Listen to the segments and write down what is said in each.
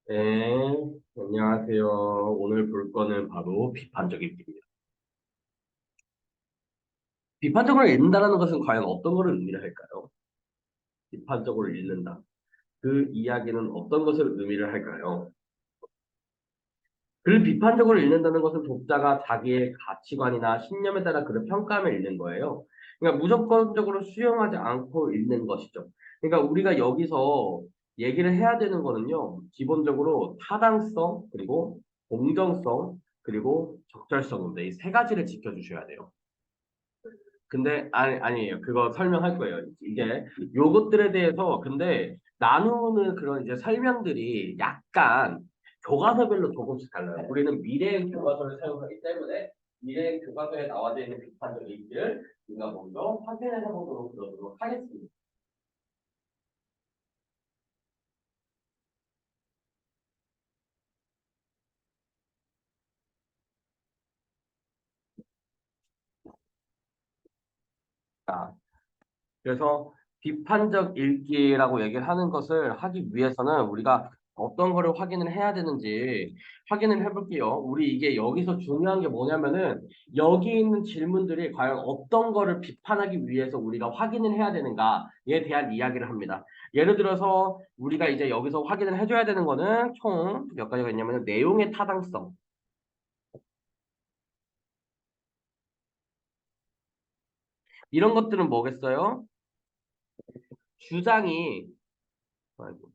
네, 안녕하세요. 오늘 볼 거는 바로 비판적 읽기입니다. 비판적으로 읽는다는 것은 과연 어떤 것을 의미를 할까요? 비판적으로 읽는다. 그 이야기는 어떤 것을 의미를 할까요? 글을 비판적으로 읽는다는 것은 독자가 자기의 가치관이나 신념에 따라 글을 평가하며 읽는 거예요. 그러니까 무조건적으로 수용하지 않고 읽는 것이죠. 그러니까 우리가 여기서 얘기를 해야 되는 거는요. 기본적으로 타당성, 그리고 공정성, 그리고 적절성인데 이 세 가지를 지켜주셔야 돼요. 근데 아니에요. 그거 설명할 거예요. 이게 요것들에 대해서 근데 나누는 그런 이제 설명들이 약간 교과서별로 조금씩 달라요. 우리는 미래의 교과서를 사용하기 때문에 미래의 교과서에 나와 있는 비판적 얘기를 우리가 먼저 확인해 보도록 그러도록 하겠습니다. 그래서 비판적 읽기라고 얘기를 하는 것을 하기 위해서는 우리가 어떤 거를 확인을 해야 되는지 확인을 해볼게요. 우리 이게 여기서 중요한 게 뭐냐면은 여기 있는 질문들이 과연 어떤 거를 비판하기 위해서 우리가 확인을 해야 되는가에 대한 이야기를 합니다. 예를 들어서 우리가 이제 여기서 확인을 해줘야 되는 거는 총 몇 가지가 있냐면 내용의 타당성. 이런 것들은 뭐겠어요? 주장이, 아이고,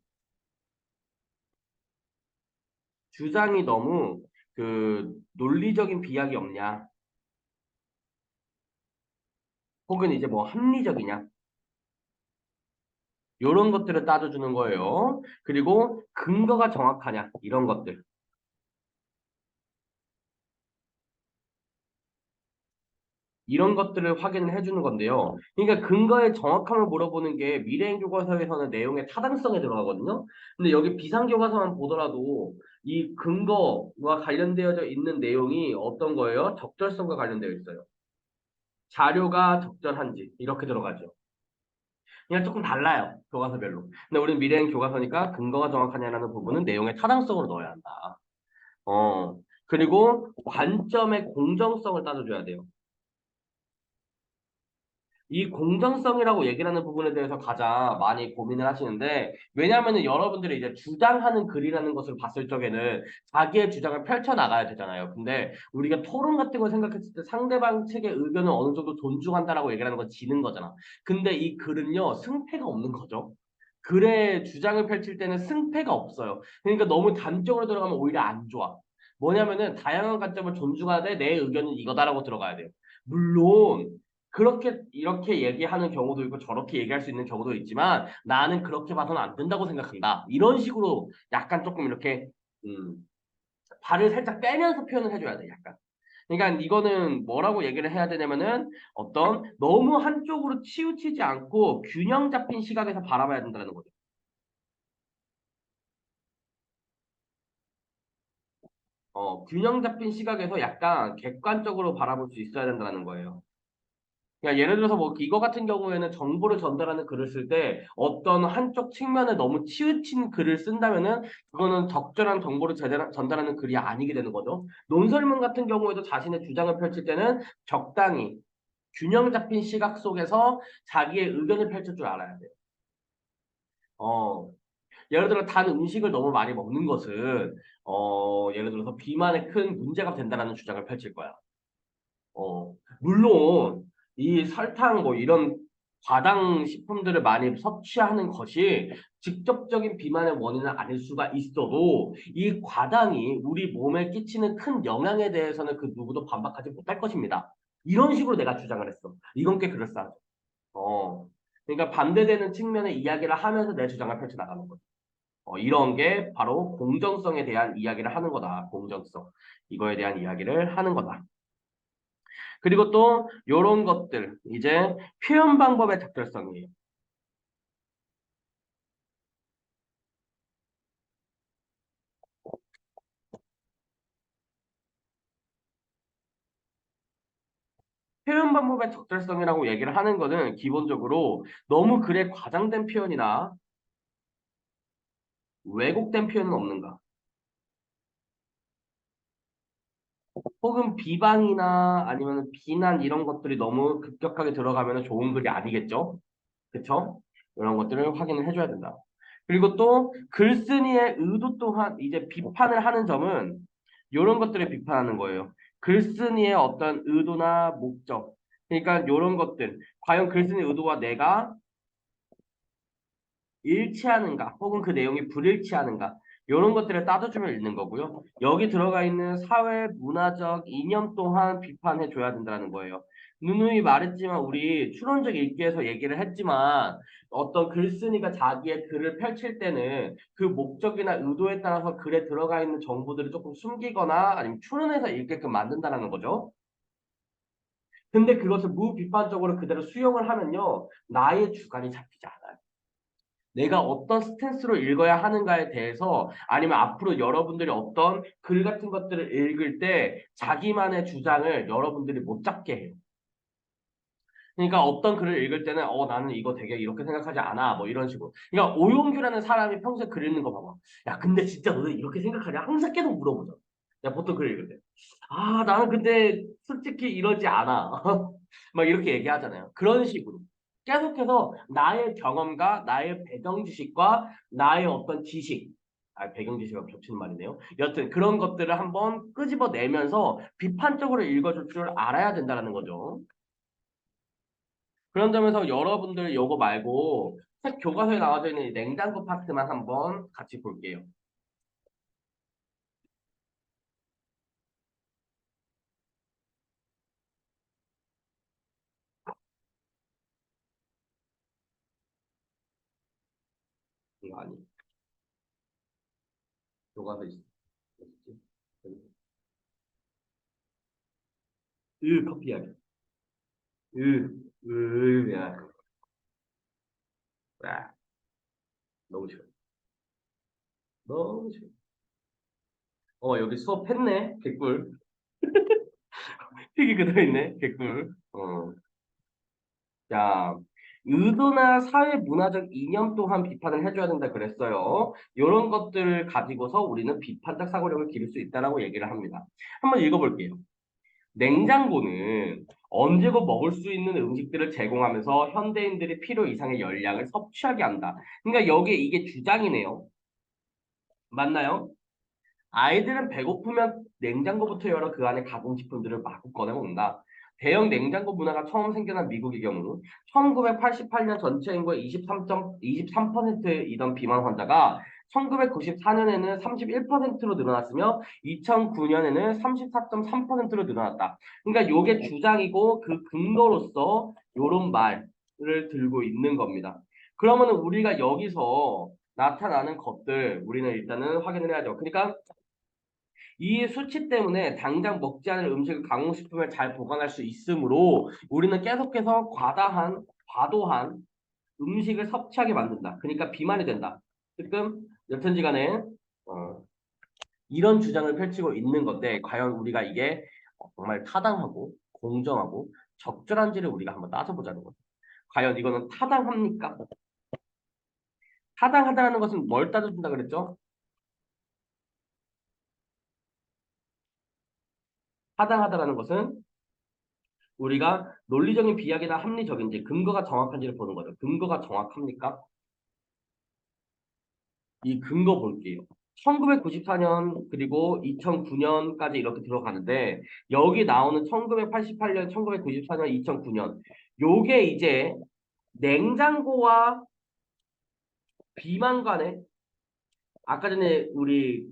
주장이 너무 그 논리적인 비약이 없냐, 혹은 이제 뭐 합리적이냐, 이런 것들을 따져주는 거예요. 그리고 근거가 정확하냐, 이런 것들. 이런 것들을 확인을 해주는 건데요. 그러니까 근거의 정확함을 물어보는 게 미래행 교과서에서는 내용의 타당성에 들어가거든요. 근데 여기 비상 교과서만 보더라도 이 근거와 관련되어져 있는 내용이 어떤 거예요? 적절성과 관련되어 있어요. 자료가 적절한지 이렇게 들어가죠. 그냥 조금 달라요. 교과서별로. 근데 우리는 미래행 교과서니까 근거가 정확하냐라는 부분은 내용의 타당성으로 넣어야 한다. 그리고 관점의 공정성을 따져줘야 돼요. 이 공정성이라고 얘기를 하는 부분에 대해서 가장 많이 고민을 하시는데, 왜냐하면 여러분들이 이제 주장하는 글이라는 것을 봤을 적에는 자기의 주장을 펼쳐나가야 되잖아요. 근데 우리가 토론 같은 걸 생각했을 때 상대방 측의 의견을 어느 정도 존중한다라고 얘기를 하는 건 지는 거잖아. 근데 이 글은요, 승패가 없는 거죠. 글의 주장을 펼칠 때는 승패가 없어요. 그러니까 너무 단적으로 들어가면 오히려 안 좋아. 뭐냐면은 다양한 관점을 존중하되 내 의견은 이거다라고 들어가야 돼요. 물론 그렇게 이렇게 얘기하는 경우도 있고 저렇게 얘기할 수 있는 경우도 있지만 나는 그렇게 봐서는 안 된다고 생각한다. 이런 식으로 약간 조금 이렇게 음, 발을 살짝 빼면서 표현을 해줘야 돼. 약간. 그러니까 이거는 뭐라고 얘기를 해야 되냐면은 어떤 너무 한쪽으로 치우치지 않고 균형 잡힌 시각에서 바라봐야 된다는 거죠. 균형 잡힌 시각에서 약간 객관적으로 바라볼 수 있어야 된다는 거예요. 그러니까 예를 들어서 뭐 이거 같은 경우에는 정보를 전달하는 글을 쓸 때 어떤 한쪽 측면에 너무 치우친 글을 쓴다면은 그거는 적절한 정보를 전달하는 글이 아니게 되는 거죠. 논설문 같은 경우에도 자신의 주장을 펼칠 때는 적당히 균형 잡힌 시각 속에서 자기의 의견을 펼칠 줄 알아야 돼요. 어, 예를 들어 단 음식을 너무 많이 먹는 것은 예를 들어서 비만에 큰 문제가 된다라는 주장을 펼칠 거야. 물론 이 설탕 뭐 이런 과당 식품들을 많이 섭취하는 것이 직접적인 비만의 원인은 아닐 수가 있어도 이 과당이 우리 몸에 끼치는 큰 영향에 대해서는 그 누구도 반박하지 못할 것입니다. 이런 식으로 내가 주장을 했어. 이건 꽤 그럴싸하죠. 그러니까 반대되는 측면의 이야기를 하면서 내 주장을 펼쳐 나가는 거죠. 이런 게 바로 공정성에 대한 이야기를 하는 거다. 공정성. 이거에 대한 이야기를 하는 거다. 그리고 또 요런 것들 이제 표현 방법의 적절성이에요. 표현 방법의 적절성이라고 얘기를 하는 거는 기본적으로 너무 글에 과장된 표현이나 왜곡된 표현은 없는가. 혹은 비방이나 아니면 비난 이런 것들이 너무 급격하게 들어가면 좋은 글이 아니겠죠? 그쵸? 이런 것들을 확인을 해줘야 된다. 그리고 또 글쓴이의 의도 또한 이제 비판을 하는 점은 이런 것들을 비판하는 거예요. 글쓴이의 어떤 의도나 목적. 그러니까 이런 것들. 과연 글쓴이 의도와 내가 일치하는가 혹은 그 내용이 불일치하는가 이런 것들을 따져주면 읽는 거고요. 여기 들어가 있는 사회 문화적 이념 또한 비판해 줘야 된다는 거예요. 누누이 말했지만 우리 추론적 읽기에서 얘기를 했지만 어떤 글쓴이가 자기의 글을 펼칠 때는 그 목적이나 의도에 따라서 글에 들어가 있는 정보들을 조금 숨기거나 아니면 추론해서 읽게끔 만든다는 거죠. 근데 그것을 무비판적으로 그대로 수용을 하면요. 나의 주관이 잡히지 않아요. 내가 어떤 스탠스로 읽어야 하는가에 대해서 아니면 앞으로 여러분들이 어떤 글 같은 것들을 읽을 때 자기만의 주장을 여러분들이 못 잡게 해요. 그러니까 어떤 글을 읽을 때는 나는 이거 되게 이렇게 생각하지 않아 뭐 이런 식으로. 그러니까 오용규라는 사람이 평소에 글 읽는 거 봐봐. 야 근데 진짜 너는 이렇게 생각하냐? 항상 계속 물어보죠. 야 보통 글 읽을 때. 아 나는 근데 솔직히 이러지 않아. 막 이렇게 얘기하잖아요. 그런 식으로. 계속해서 나의 경험과 나의 배경 지식과 나의 어떤 지식, 배경 지식과 겹치는 말이네요. 여튼 그런 것들을 한번 끄집어내면서 비판적으로 읽어줄 줄 알아야 된다는 거죠. 그런 점에서 여러분들 요거 말고 책 교과서에 나와져 있는 이 냉장고 파트만 한번 같이 볼게요. 이거 아니. 교과서 있지. 커피 이야기. 야. 야, 너무 싫어. 너무 싫어. 여기 수업했네. 개꿀. 픽이 그대로 있네. 개꿀. 자, 의도나 사회 문화적 이념 또한 비판을 해줘야 된다 그랬어요. 이런 것들을 가지고서 우리는 비판적 사고력을 기를 수 있다라고 얘기를 합니다. 한번 읽어볼게요. 냉장고는 언제고 먹을 수 있는 음식들을 제공하면서 현대인들이 필요 이상의 열량을 섭취하게 한다. 그러니까 여기에 이게 주장이네요. 맞나요? 아이들은 배고프면 냉장고부터 열어 그 안에 가공식품들을 마구 꺼내 먹는다. 대형 냉장고 문화가 처음 생겨난 미국의 경우 1988년 전체 인구의 23%이던 비만 환자가 1994년에는 31%로 늘어났으며 2009년에는 34.3%로 늘어났다. 그러니까 요게 주장이고 그 근거로서 요런 말을 들고 있는 겁니다. 그러면 우리가 여기서 나타나는 것들 우리는 일단은 확인을 해야죠. 그러니까 이 수치 때문에 당장 먹지 않을 음식을 가공식품에 잘 보관할 수 있으므로 우리는 계속해서 과도한 음식을 섭취하게 만든다. 그러니까 비만이 된다. 지금 여튼지 간에 이런 주장을 펼치고 있는 건데 과연 우리가 이게 정말 타당하고 공정하고 적절한지를 우리가 한번 따져보자는 거죠. 과연 이거는 타당합니까? 타당하다는 것은 뭘 따져준다 그랬죠? 타당하다라는 것은 우리가 논리적인 비약이나 합리적인지 근거가 정확한지를 보는 거죠. 근거가 정확합니까? 이 근거 볼게요. 1994년 그리고 2009년까지 이렇게 들어가는데 여기 나오는 1988년, 1994년, 2009년 요게 이제 냉장고와 비만 간의 아까 전에 우리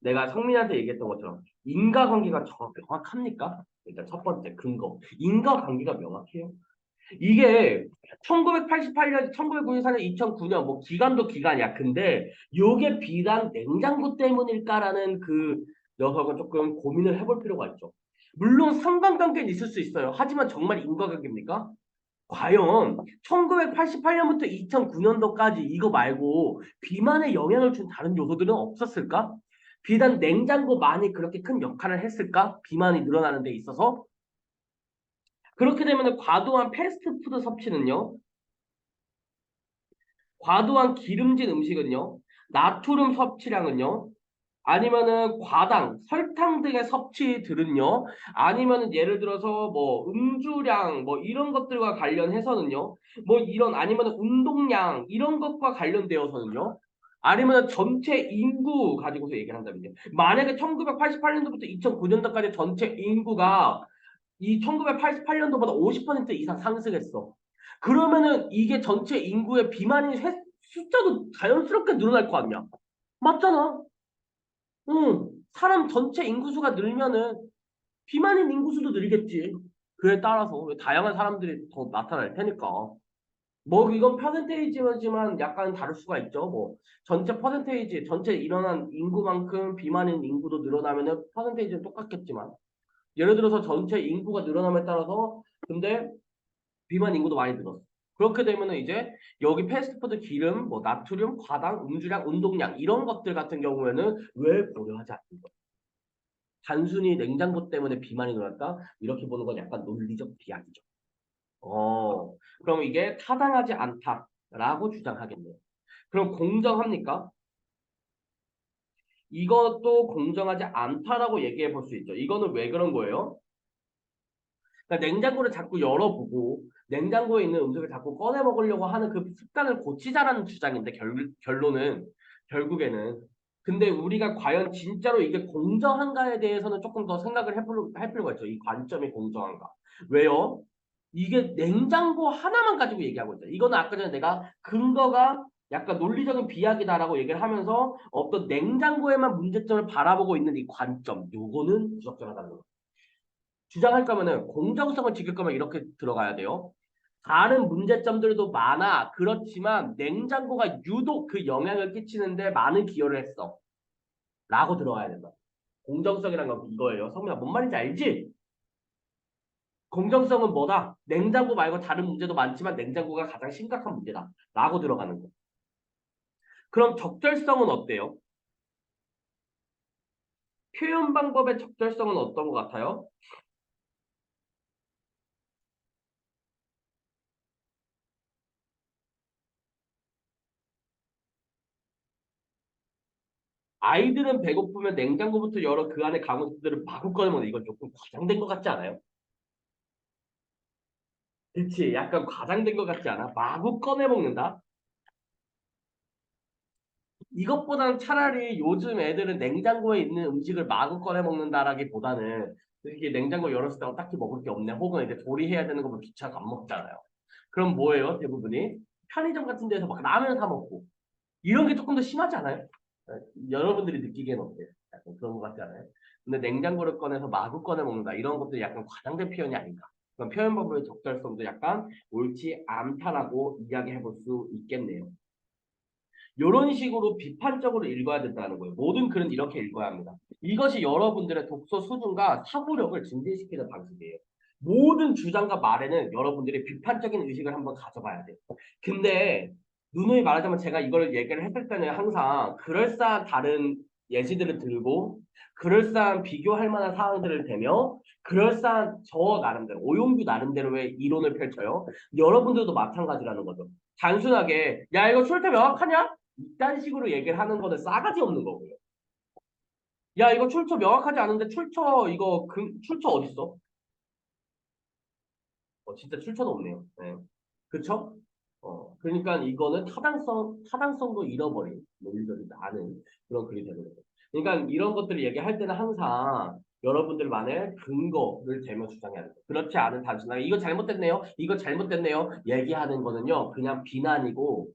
내가 성민한테 얘기했던 것처럼 인과관계가 명확합니까? 일단 첫 번째 근거. 인과관계가 명확해요. 이게 1988년, 1994년, 2009년 뭐 기간도 기간이야. 근데 요게 비단 냉장고 때문일까라는 그 녀석은 조금 고민을 해볼 필요가 있죠. 물론 상관관계는 있을 수 있어요. 하지만 정말 인과관계입니까? 과연 1988년부터 2009년도까지 이거 말고 비만에 영향을 준 다른 요소들은 없었을까? 비단 냉장고만이 그렇게 큰 역할을 했을까? 비만이 늘어나는 데 있어서 그렇게 되면 과도한 패스트푸드 섭취는요, 과도한 기름진 음식은요, 나트륨 섭취량은요, 아니면은 과당, 설탕 등의 섭취들은요. 아니면은 예를 들어서 뭐 음주량 뭐 이런 것들과 관련해서는요. 뭐 이런 아니면은 운동량 이런 것과 관련되어서는요. 아니면 전체 인구 가지고서 얘기를 한다면요. 만약에 1988년도부터 2009년도까지 전체 인구가 이 1988년도보다 50% 이상 상승했어. 그러면은 이게 전체 인구의 비만인 숫자도 자연스럽게 늘어날 거 아니야. 맞잖아. 응. 사람 전체 인구수가 늘면은 비만인 인구수도 늘겠지. 그에 따라서 다양한 사람들이 더 나타날 테니까. 뭐 이건 퍼센테이지지만 약간 다를 수가 있죠. 뭐 전체 퍼센테이지, 전체 일어난 인구만큼 비만인 인구도 늘어나면은 퍼센테이지는 똑같겠지만 예를 들어서 전체 인구가 늘어남에 따라서 근데 비만 인구도 많이 늘었어. 그렇게 되면은 이제 여기 패스트푸드 기름, 뭐 나트륨, 과당, 음주량, 운동량 이런 것들 같은 경우에는 왜 고려하지 않는 거야? 단순히 냉장고 때문에 비만이 늘었다? 이렇게 보는 건 약간 논리적 비약이죠. 그럼 이게 타당하지 않다라고 주장하겠네요. 그럼 공정합니까? 이것도 공정하지 않다라고 얘기해 볼 수 있죠. 이거는 왜 그런 거예요? 그러니까 냉장고를 자꾸 열어보고 냉장고에 있는 음식을 자꾸 꺼내 먹으려고 하는 그 습관을 고치자라는 주장인데 결론은 결국에는 근데 우리가 과연 진짜로 이게 공정한가에 대해서는 조금 더 생각을 할 필요가 있죠. 이 관점이 공정한가. 왜요? 이게 냉장고 하나만 가지고 얘기하고 있다. 이거는 아까 전에 내가 근거가 약간 논리적인 비약이다라고 얘기를 하면서 어떤 냉장고에만 문제점을 바라보고 있는 이 관점, 요거는 부적절하다는 거예요. 주장할 거면은 공정성을 지킬 거면 이렇게 들어가야 돼요. 다른 문제점들도 많아. 그렇지만 냉장고가 유독 그 영향을 끼치는데 많은 기여를 했어. 라고 들어가야 된다. 공정성이란 건 이거예요. 성민아, 뭔 말인지 알지? 공정성은 뭐다? 냉장고 말고 다른 문제도 많지만 냉장고가 가장 심각한 문제다. 라고 들어가는 거. 그럼 적절성은 어때요? 표현 방법의 적절성은 어떤 것 같아요? 아이들은 배고프면 냉장고부터 열어 그 안에 가공식들을 마구 꺼내면 이건 조금 과장된 것 같지 않아요? 그치? 약간 과장된 것 같지 않아? 마구 꺼내 먹는다? 이것보다는 차라리 요즘 애들은 냉장고에 있는 음식을 마구 꺼내 먹는다라기보다는 이게 냉장고 열었을 때 딱히 먹을 게 없네. 혹은 이제 조리해야 되는 거면 귀찮아서 안 먹잖아요. 그럼 뭐예요? 대부분이 편의점 같은 데서 막 라면 사 먹고 이런 게 조금 더 심하지 않아요? 여러분들이 느끼기에는 어때요? 약간 그런 것 같지 않아요? 근데 냉장고를 꺼내서 마구 꺼내 먹는다. 이런 것도 약간 과장된 표현이 아닌가. 그럼 표현 방법의 적절성도 약간 옳지 않다라고 이야기해 볼 수 있겠네요. 이런 식으로 비판적으로 읽어야 된다는 거예요. 모든 글은 이렇게 읽어야 합니다. 이것이 여러분들의 독서 수준과 사고력을 증진시키는 방식이에요. 모든 주장과 말에는 여러분들이 비판적인 의식을 한번 가져봐야 돼요. 근데 누누이 말하자면 제가 이걸 얘기를 했을 때는 항상 그럴싸한 다른 예시들을 들고 그럴싸한 비교할 만한 사항들을 대며 그럴싸한 저 나름대로 오용규 나름대로의 이론을 펼쳐요. 여러분들도 마찬가지라는 거죠. 단순하게 야 이거 출처 명확하냐? 이딴 식으로 얘기를 하는 거는 싸가지 없는 거고요. 야, 이거 출처 명확하지 않은데 출처 이거 출처 어딨어? 진짜 출처도 없네요. 네. 그쵸? 그러니까 이거는 타당성도 잃어버린 논리적이지 않은 그런 글이 되는 거죠. 그러니까 이런 것들을 얘기할 때는 항상 여러분들만의 근거를 대며 주장해야 돼요. 그렇지 않은 단순하게 이거 잘못됐네요. 이거 잘못됐네요. 얘기하는 거는요. 그냥 비난이고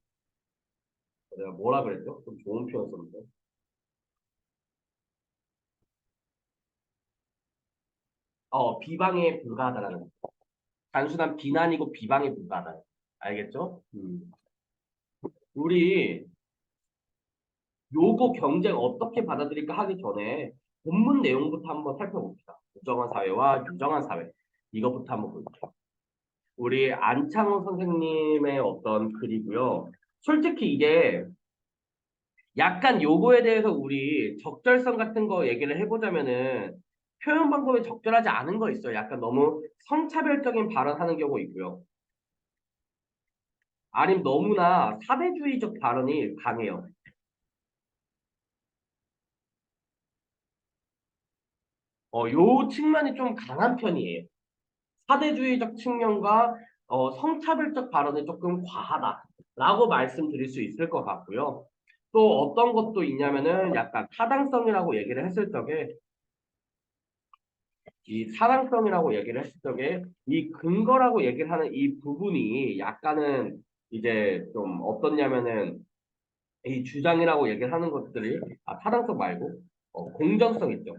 내가 뭐라 그랬죠? 좀 좋은 표현 썼는데. 비방에 불과하다라는 거. 단순한 비난이고 비방에 불과하다. 알겠죠? 우리 요거 경쟁 어떻게 받아들일까 하기 전에 본문 내용부터 한번 살펴봅시다. 부정한 사회와 유정한 사회. 이것부터 한번 볼게요. 우리 안창호 선생님의 어떤 글이고요. 솔직히 이게 약간 요거에 대해서 우리 적절성 같은 거 얘기를 해보자면은 표현 방법이 적절하지 않은 거 있어요. 약간 너무 성차별적인 발언하는 경우 있고요. 아니면 너무나 사회주의적 발언이 강해요. 요 측면이 좀 강한 편이에요. 사대주의적 측면과 성차별적 발언이 조금 과하다라고 말씀드릴 수 있을 것 같고요. 또 어떤 것도 있냐면은 약간 타당성이라고 얘기를 했을 적에 이 타당성이라고 얘기를 했을 적에 이 근거라고 얘기를 하는 이 부분이 약간은 이제 좀 어떻냐면은 이 주장이라고 얘기를 하는 것들이 타당성 말고 공정성 있죠.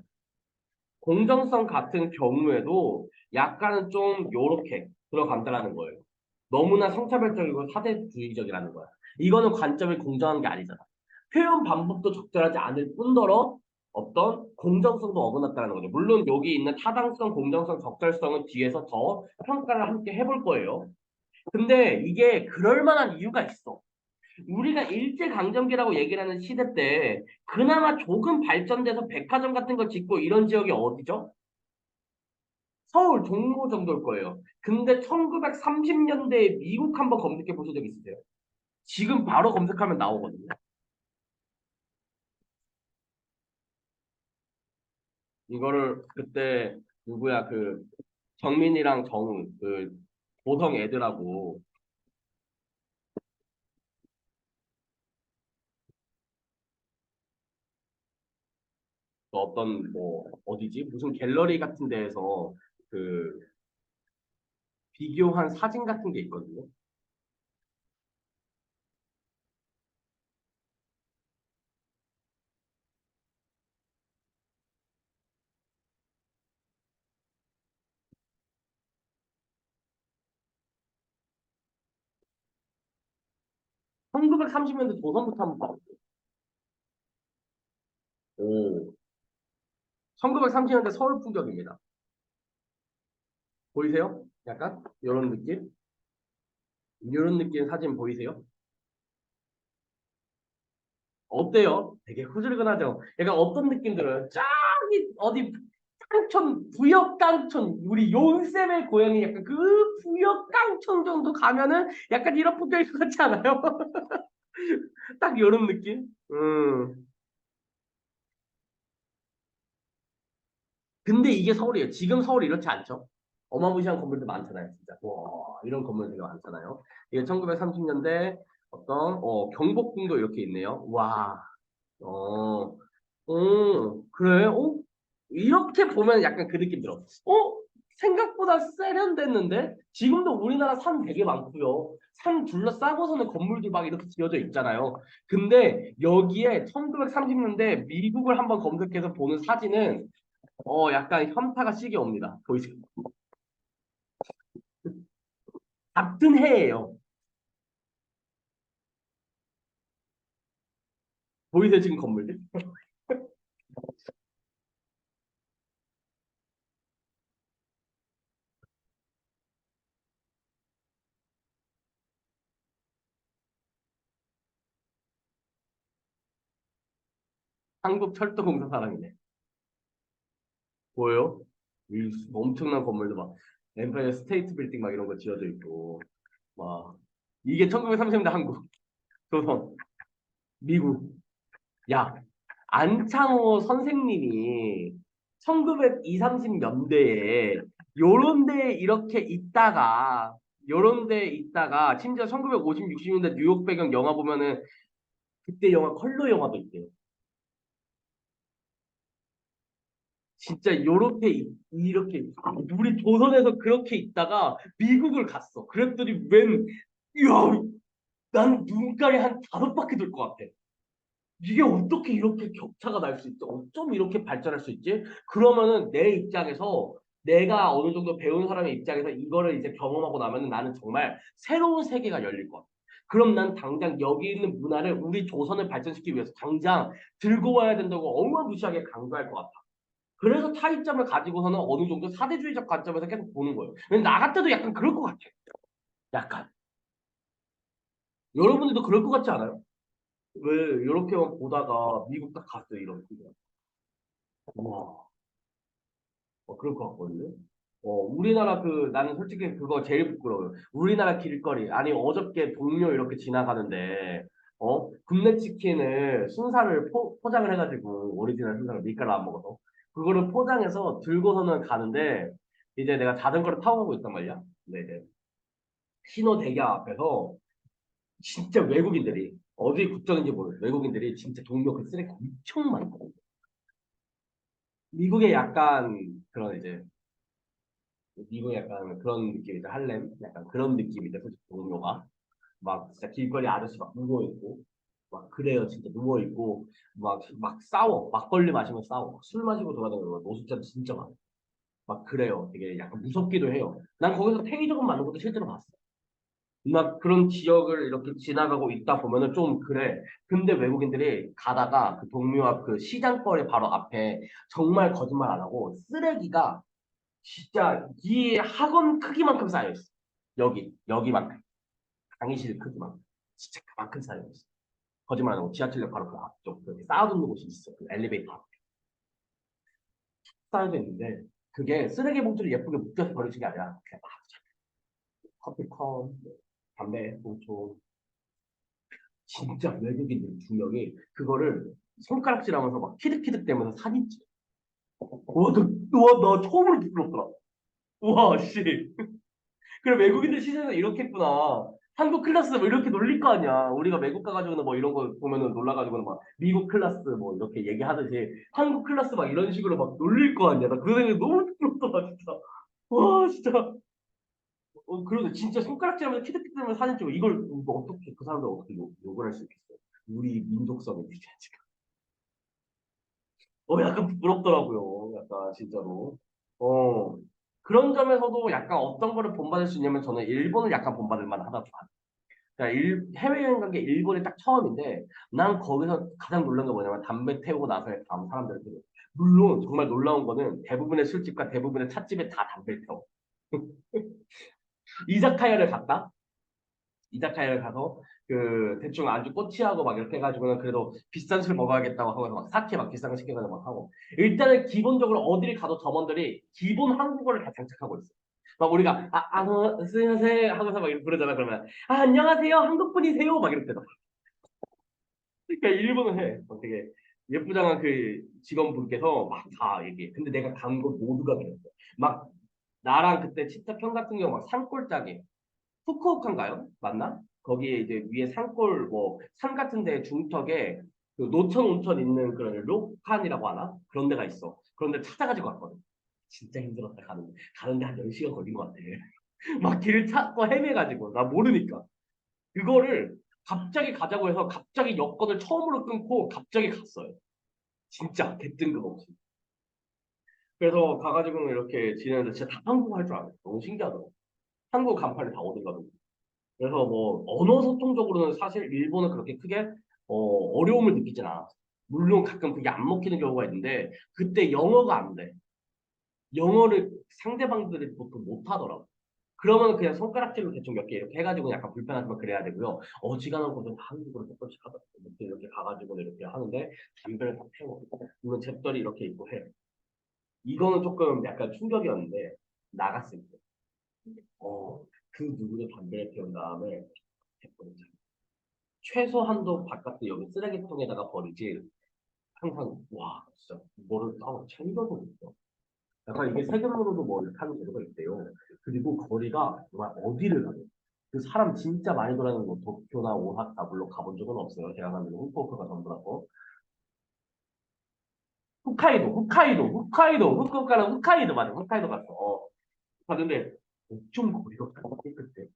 공정성 같은 경우에도 약간은 좀 요렇게 들어간다라는 거예요. 너무나 성차별적이고 사대주의적이라는 거야. 이거는 관점이 공정한 게 아니잖아. 표현 방법도 적절하지 않을 뿐더러 어떤 공정성도 어긋났다는 거죠. 물론 여기 있는 타당성, 공정성, 적절성은 뒤에서 더 평가를 함께 해볼 거예요. 근데 이게 그럴 만한 이유가 있어. 우리가 일제강점기라고 얘기를 하는 시대 때 그나마 조금 발전돼서 백화점 같은 거 짓고 이런 지역이 어디죠? 서울 종로 정도일 거예요. 근데 1930년대에 미국 한번 검색해 보신 적 있으세요? 지금 바로 검색하면 나오거든요. 이거를 그때 누구야 그 정민이랑 정우 그 보성 애들하고 그 어떤 뭐 어디지 무슨 갤러리 같은 데에서 그 비교한 사진 같은 게 있거든요. 1930년대 조선부터 한번 봐볼게요. 오, 1930년대 서울 풍경입니다. 보이세요? 약간 이런 느낌? 이런 느낌 사진 보이세요? 어때요? 되게 후줄근하죠? 약간 어떤 느낌 들어요? 저기 어디 깡촌, 부역 깡촌, 우리 용쌤의 고향이 약간 그 부역 깡촌 정도 가면은 약간 이런 풍경일 것 같지 않아요? 딱 이런 느낌? 근데 이게 서울이에요. 지금 서울 이렇지 않죠? 어마무시한 건물들 많잖아요, 진짜. 와, 이런 건물 되게 많잖아요. 이게 1930년대 어떤, 경복궁도 이렇게 있네요. 와, 어, 그래? 이렇게 보면 약간 그 느낌 들어. 생각보다 세련됐는데? 지금도 우리나라 산 되게 많고요. 산 둘러싸고서는 건물들 막 이렇게 지어져 있잖아요. 근데 여기에 1930년대 미국을 한번 검색해서 보는 사진은 약간 현타가 시게 옵니다. 보이세요? 같은 해예요. 보이세요, 지금 건물들? 한국철도공사 사람이네. 보여요? 이 엄청난 건물들 막 엠파이어 스테이트 빌딩 막 이런 거 지어져 있고 와 이게 1930년대 한국 조선 미국 야 안창호 선생님이 1920, 30년대에 요런 데 이렇게 있다가 요런 데 있다가 심지어 1950, 60년대 뉴욕 배경 영화 보면은 그때 영화 컬러 영화도 있대요. 진짜 요렇게 이렇게 우리 조선에서 그렇게 있다가 미국을 갔어. 그랬더니 이야 난 눈깔이 한 5바퀴 돌 것 같아. 이게 어떻게 이렇게 격차가 날 수 있지? 어쩜 이렇게 발전할 수 있지? 그러면은 내 입장에서 내가 어느 정도 배운 사람의 입장에서 이거를 이제 경험하고 나면은 나는 정말 새로운 세계가 열릴 것 같아. 그럼 난 당장 여기 있는 문화를 우리 조선을 발전시키기 위해서 당장 들고 와야 된다고 어마무시하게 강조할 것 같아. 그래서 타이점을 가지고서는 어느 정도 사대주의적 관점에서 계속 보는 거예요. 나 같아도 약간 그럴 것 같아. 약간. 여러분들도 그럴 것 같지 않아요? 왜 이렇게만 보다가 미국 딱 갔어요, 이런 거. 와, 그럴 것 같거든요. 우리나라 나는 솔직히 그거 제일 부끄러워요. 우리나라 길거리, 아니, 어저께 동료 이렇게 지나가는데, 굽네 치킨을 순살을 포장을 해가지고, 오리지널 순살을 밀가루 안 먹어서. 그거를 포장해서 들고서는 가는데 이제 내가 자전거를 타고 가고 있단 말이야. 근데 이제 신호 대기함 앞에서 진짜 외국인들이 어디 국적인지 모르는 외국인들이 진짜 동료 그 쓰레기 엄청 많고 미국의 약간 그런 이제 미국의 약간 그런 느낌이죠. 할렘 약간 그런 느낌인데 솔직히 동료가 막 진짜 길거리 아저씨 막 누워 있고 막 그래요. 진짜 누워 있고 막 싸워 막걸리 마시면 싸워 술 마시고 돌아다니는 거 노숙자도 진짜 많아. 막 그래요. 되게 약간 무섭기도 해요. 난 거기서 팽이조금 맞는 것도 실제로 봤어. 막 그런 지역을 이렇게 지나가고 있다 보면은 좀 그래. 근데 외국인들이 가다가 그 동묘 앞 그 시장거리 바로 앞에 정말 거짓말 안 하고 쓰레기가 진짜 이 학원 크기만큼 쌓여있어. 여기만큼. 강의실 크기만큼. 진짜 그만큼 쌓여있어. 거짓말 안 하고 지하철역 바로 그 앞쪽 그 쌓아두는 곳이 있어. 그 엘리베이터 앞에 쌓여져 있는데 그게 쓰레기 봉투를 예쁘게 묶여서 버려진 게 아니라 그냥 막 커피컵, 담배, 봉투 진짜 외국인들 두 명이 그거를 손가락질하면서 막 키득키득 대면서 사진 찍어. 와, 나 처음으로 부끄럽더라. 와, 씨. 그래, 외국인들 시선에서 이렇게 했구나. 한국 클래스 뭐 이렇게 놀릴 거 아니야. 우리가 외국 가가지고는 뭐 이런 거 보면은 놀라가지고는 막 미국 클래스 뭐 이렇게 얘기하듯이 한국 클래스 막 이런 식으로 막 놀릴 거 아니야. 나 그거 생각해 너무 부끄럽더라, 진짜. 와, 진짜. 그러네. 진짜 손가락질하면서 키득키득하면서 사진 찍어. 이거 어떻게, 그 사람들 어떻게 욕을 할 수 있겠어. 우리 민족성을 유지하지. 약간 부끄럽더라고요. 약간 진짜로. 어, 그런 점에서도 약간 어떤 거를 본받을 수 있냐면 저는 일본을 약간 본받을 만하다고 봐요. 그러니까 해외여행 간 게 일본이 딱 처음인데 난 거기서 가장 놀란 게 뭐냐면 담배 태우고 나서의 다음 사람들을 보고 물론 정말 놀라운 거는 대부분의 술집과 대부분의 찻집에 다 담배를 태워. 이자카야를 갔다? 이자카야를 가서 그 대충 안주 꼬치하고 막 이렇게 해가지고는 그래도 비싼 술 먹어야겠다고 하고서 막 사케 막 비싼 거 시켜가지고 막 하고 일단은 기본적으로 어디를 가도 점원들이 기본 한국어를 다 장착하고 있어. 막 우리가 스미마세 하고서 막 이렇게 부르잖아. 그러면 안녕하세요 한국 분이세요 막 이렇게 돼. 그러니까 일본은 해. 되게 예쁘장한 그 직원분께서 막 다 얘기해. 근데 내가 간 곳 모두가 그랬어. 막 나랑 그때 치타평 같은 경우 막 산골짜기 후쿠오카인가요? 맞나? 거기에 이제 위에 산골 뭐 산 같은 데 중턱에 그 노천 온천 있는 그런 록칸이라고 하나? 그런 데가 있어. 그런 데 찾아가지고 왔거든. 진짜 힘들었다 가는데 한 10시간 걸린 것 같아. 막 길 찾고 헤매가지고 나 모르니까 그거를 갑자기 가자고 해서 갑자기 여권을 처음으로 끊고 갑자기 갔어요. 진짜 개뜬금없이. 그래서 가가지고는 이렇게 지내는데 진짜 다 한국어 할 줄 알아요. 너무 신기하더라고. 한국 간판이 다 어디 가든. 그래서 뭐 언어 소통적으로는 사실 일본은 그렇게 크게 어려움을 느끼진 않았어. 물론 가끔 그게 안 먹히는 경우가 있는데 그때 영어가 안 돼. 영어를 상대방들이 보통 못 하더라고. 그러면 그냥 손가락질로 대충 몇 개 이렇게 해가지고 약간 불편하지만 그래야 되고요. 어지간한 곳은 다 한국으로 조금씩 하다 이렇게 가가지고 이렇게 하는데 담배를 다 태워. 물론 잽돌이 이렇게 있고 해. 이거는 조금 약간 충격이었는데 나갔을 때, 그 누구도 담배를 피운 다음에 잽돌을 최소한도 바깥에 여기 쓰레기통에다가 버리지 항상 와 진짜 뭐를 챙겨서 있어. 약간 이게 세금으로도 뭐 이렇게 하는 제도가 있대요. 그리고 거리가 정말 어디를 가도 그 사람 진짜 많이 돌아다니는 뭐 도쿄나 오사카 물론 가본 적은 없어요. 제가 가는 데는 후쿠오카가 전부라고. 후쿠오카는 홋카이도 맞아. 홋카이도 갔어. 갔는데 좀 거리가 깨끗해.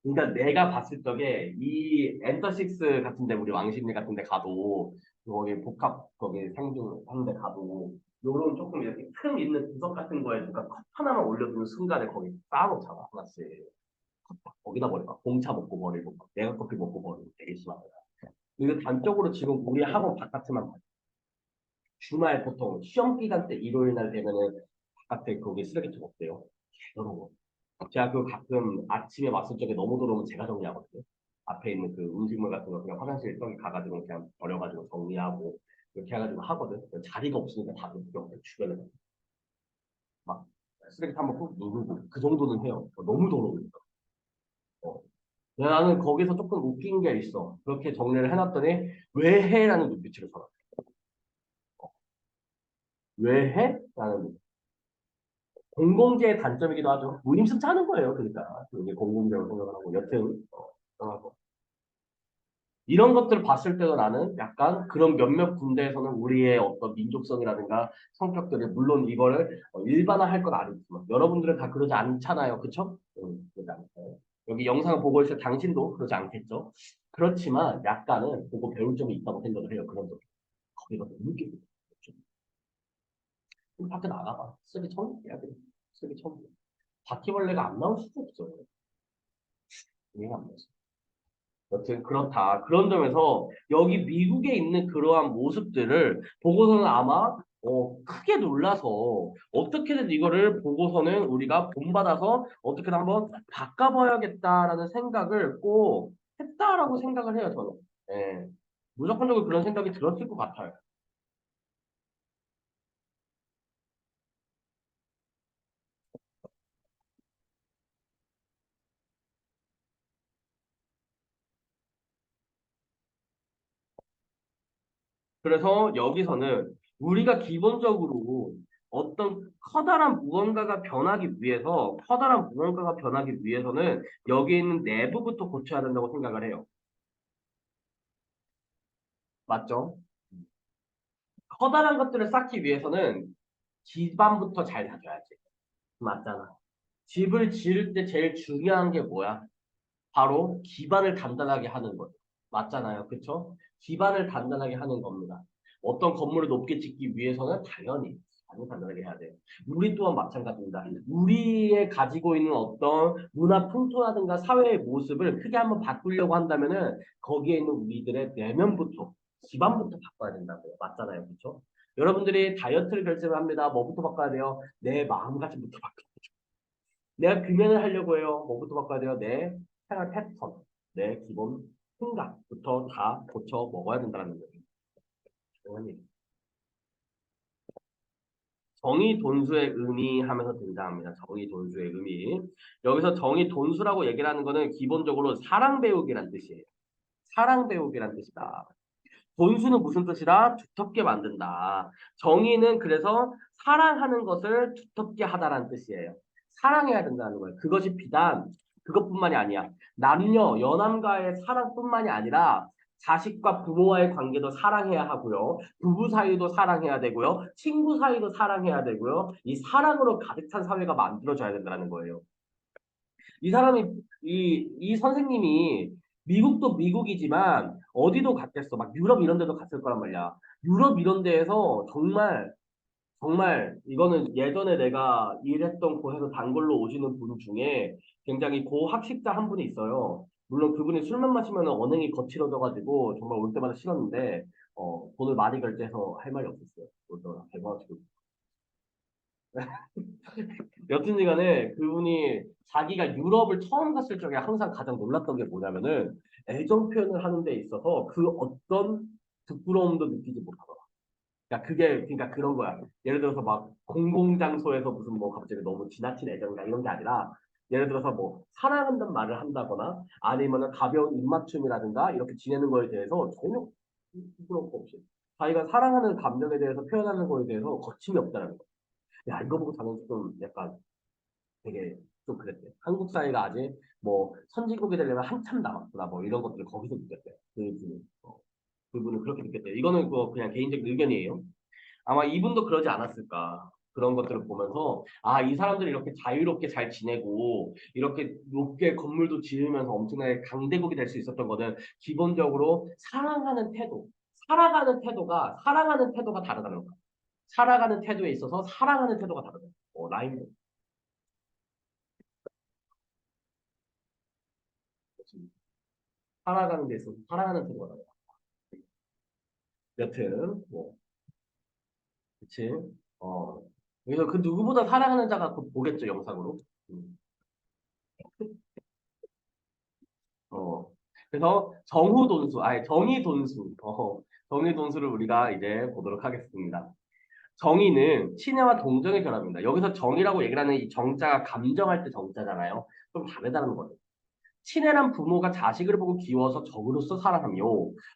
그러니까 내가 봤을 적에 이 엔터식스 같은데 우리 왕십리 같은데 가도 거기 복합 거기 상주 하는데 가도 요런 조금 이렇게 큰 있는 구석 같은 거에 누가 컵 하나만 올려두는 순간에 거기 쌓아놓잖아 하나씩 거기다 버리고 공차 먹고 버리고 내가 커피 먹고 버리고 되게 심하더라. 이거 단적으로 지금 우리 학원 바깥에만 봐. 주말 보통 시험 기간 때 일요일 날 되면은 바깥에 거기 쓰레기통 없대요. 더러워. 제가 그 가끔 아침에 왔을 적에 너무 더러우면 제가 정리하거든요. 앞에 있는 그 음식물 같은 거 그냥 화장실 저기 가가지고 그냥 버려가지고 정리하고 이렇게 해가지고 하거든. 자리가 없으니까 다 옆에 주변에 막 쓰레기 한번 꾹 누르고 그 정도는 해요. 너무 더러우니까. 어. 나는 거기서 조금 웃긴 게 있어. 그렇게 정리를 해놨더니 왜 해라는 눈빛으로 살아. 왜 해? 라는 공공재의 단점이기도 하죠. 무임승차하는 거예요. 그러니까 이게 공공재로 생각을 하고 여튼 이런 것들을 봤을 때도 나는 약간 그런 몇몇 군데에서는 우리의 어떤 민족성이라든가 성격들이 물론 이거를 일반화할 건 아니지만 여러분들은 다 그러지 않잖아요. 그쵸? 그러지 않아요. 여기 영상을 보고 있을 당신도 그러지 않겠죠? 그렇지만 약간은 보고 배울 점이 있다고 생각을 해요. 그런 점. 거기가 너무 깊고 밖에 나가봐. 쓰기 처음이야. 쓰기 처음이야. 바퀴벌레가 안 나올 수도 없어요. 이해가 안 되죠. 여튼 그렇다. 그런 점에서 여기 미국에 있는 그러한 모습들을 보고서는 아마 크게 놀라서 어떻게든 이거를 보고서는 우리가 본받아서 어떻게든 한번 바꿔봐야겠다라는 생각을 꼭 했다라고 생각을 해요, 저는. 예. 무조건적으로 그런 생각이 들었을 것 같아요. 그래서 여기서는 우리가 기본적으로 어떤 커다란 무언가가 변하기 위해서는 여기 있는 내부부터 고쳐야 된다고 생각을 해요. 맞죠? 커다란 것들을 쌓기 위해서는 기반부터 잘 다져야지. 맞잖아. 집을 지을 때 제일 중요한 게 뭐야? 바로 기반을 단단하게 하는 것. 맞잖아요. 그쵸? 기반을 단단하게 하는 겁니다. 어떤 건물을 높게 짓기 위해서는 당연히 기반을 단단하게 해야 돼요. 우리 또한 마찬가지입니다. 우리의 가지고 있는 어떤 문화 풍토라든가 사회의 모습을 크게 한번 바꾸려고 한다면은 거기에 있는 우리들의 내면부터, 기반부터 바꿔야 된다고요. 맞잖아요. 그쵸? 여러분들이 다이어트를 결심합니다. 뭐부터 바꿔야 돼요? 내 마음가짐부터 바꿔야 돼요. 내가 금연을 하려고 해요. 뭐부터 바꿔야 돼요? 내 생활 패턴, 내 기본 생각부터 다 고쳐 먹어야 된다는 거예요. 중요한 얘기. 정의 돈수의 의미 하면서 등장합니다. 정의 돈수의 의미. 여기서 정의 돈수라고 얘기를 하는 거는 기본적으로 사랑 배우기란 뜻이에요. 사랑 배우기란 뜻이다. 돈수는 무슨 뜻이라? 두텁게 만든다. 정의는 그래서 사랑하는 것을 두텁게 하다라는 뜻이에요. 사랑해야 된다는 거예요. 그것이 비단 그것뿐만이 아니야. 남녀, 여남과의 사랑뿐만이 아니라 자식과 부모와의 관계도 사랑해야 하고요. 부부 사이도 사랑해야 되고요. 친구 사이도 사랑해야 되고요. 이 사랑으로 가득 찬 사회가 만들어져야 된다는 거예요. 이 사람이 이 선생님이 미국도 미국이지만 어디도 갔겠어. 막 유럽 이런 데도 갔을 거란 말이야. 유럽 이런 데에서 정말 정말 이거는 예전에 내가 일했던 곳에서 단골로 오시는 분 중에 굉장히 고학식자 한 분이 있어요. 물론 그분이 술만 마시면 언행이 거칠어져가지고 정말 올 때마다 싫었는데 돈을 많이 결제해서 할 말이 없었어요. 그러더라. 대박이고. 여튼지 간에 그분이 자기가 유럽을 처음 갔을 적에 항상 가장 놀랐던 게 뭐냐면은 애정 표현을 하는 데 있어서 그 어떤 부끄러움도 느끼지 못하더라. 그러니까 그게 그러니까 그런 거야. 예를 들어서 막 공공장소에서 무슨 뭐 갑자기 너무 지나친 애정이나 이런 게 아니라 예를 들어서 뭐 사랑한다는 말을 한다거나 아니면은 가벼운 입맞춤이라든가 이렇게 지내는 거에 대해서 전혀 부끄러움 없이 자기가 사랑하는 감정에 대해서 표현하는 거에 대해서 거침이 없다는 거. 야 이거 보고 저는 좀 약간 되게 좀 그랬대요. 한국 사회가 아직 뭐 선진국이 되려면 한참 남았구나 뭐 이런 것들을 거기서 느꼈대요. 그분은 그렇게 느꼈대요. 이거는 뭐 그냥 개인적인 의견이에요. 아마 이분도 그러지 않았을까. 그런 것들을 보면서 아, 이 사람들이 이렇게 자유롭게 잘 지내고 이렇게 높게 건물도 지으면서 엄청나게 강대국이 될 수 있었던 거는 기본적으로 사랑하는 태도, 사랑하는 태도가 다르다는 거야. 살아가는 태도에 있어서 사랑하는 태도가 다르다. 라인 살아가는 데 있어서 사랑하는 태도가 다르다. 여튼 뭐 그치? 어 그래서 그 누구보다 사랑하는 자가 그 보겠죠 영상으로. 음. 어. 그래서 정후돈수, 아니 정의돈수, 정의돈수를 우리가 이제 보도록 하겠습니다. 정의는 친애와 동정의 결합입니다. 여기서 정이라고 얘기를 하는 이 정자가 감정할 때 정자잖아요. 좀 다르다는 거죠. 친애란 부모가 자식을 보고 기워서 적으로서 사랑하며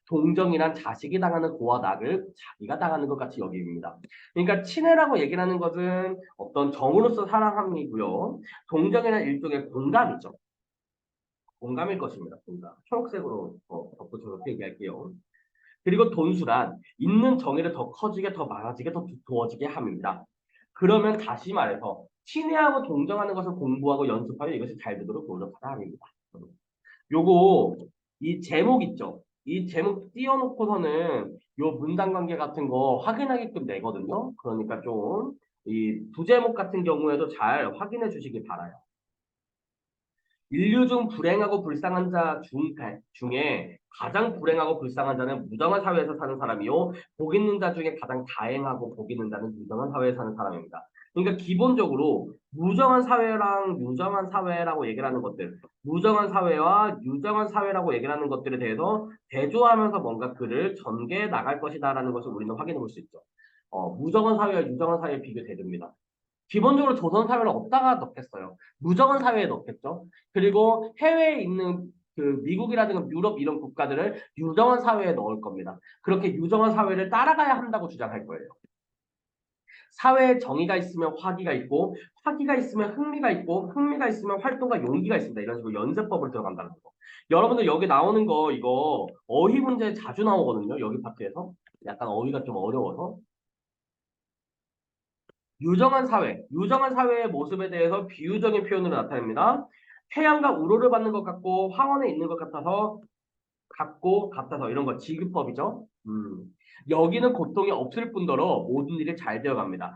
동정이란 자식이 당하는 고와 낙을 자기가 당하는 것 같이 여깁니다. 그러니까 친애라고 얘기를 하는 것은 어떤 정으로서 사랑함이고요. 동정이란 일종의 공감이죠. 공감일 것입니다. 공감. 초록색으로 덧붙여서 얘기할게요. 그리고 돈수란 있는 정의를 더 커지게, 더 많아지게, 더 두터워지게 함입니다. 그러면 다시 말해서 친애하고 동정하는 것을 공부하고 연습하여 이것이 잘 되도록 노력하라 합니다. 요거 이 제목 있죠? 이 제목 띄워놓고서는 요 문단 관계 같은 거 확인하게끔 내거든요. 그러니까 좀 이 부제목 같은 경우에도 잘 확인해 주시기 바라요. 인류 중 불행하고 불쌍한 자 중에 가장 불행하고 불쌍한 자는 무정한 사회에서 사는 사람이요. 복 있는 자 중에 가장 다행하고 복 있는 자는 유정한 사회에 사는 사람입니다. 그러니까 기본적으로 무정한 사회랑 유정한 사회라고 얘기를 하는 것들, 무정한 사회와 유정한 사회라고 얘기를 하는 것들에 대해서 대조하면서 뭔가 글을 전개해 나갈 것이다라는 것을 우리는 확인해 볼 수 있죠. 무정한 사회와 유정한 사회의 비교 대조입니다. 기본적으로 조선 사회를 어디다가 넣겠어요? 무정한 사회에 넣겠죠. 그리고 해외에 있는 그 미국이라든가 유럽 이런 국가들을 유정한 사회에 넣을 겁니다. 그렇게 유정한 사회를 따라가야 한다고 주장할 거예요. 사회에 정의가 있으면 화기가 있고, 화기가 있으면 흥미가 있고, 흥미가 있으면 활동과 용기가 있습니다. 이런 식으로 연세법을 들어간다는 거. 여러분들 여기 나오는 거 이거 어휘 문제 자주 나오거든요. 여기 파트에서. 약간 어휘가 좀 어려워서. 유정한 사회의 모습에 대해서 비유적인 표현으로 나타냅니다. 태양과 우로를 받는 것 같고 화원에 있는 것 같아서 같아서 이런 거 지급법이죠. 여기는 고통이 없을 뿐더러 모든 일이 잘 되어갑니다.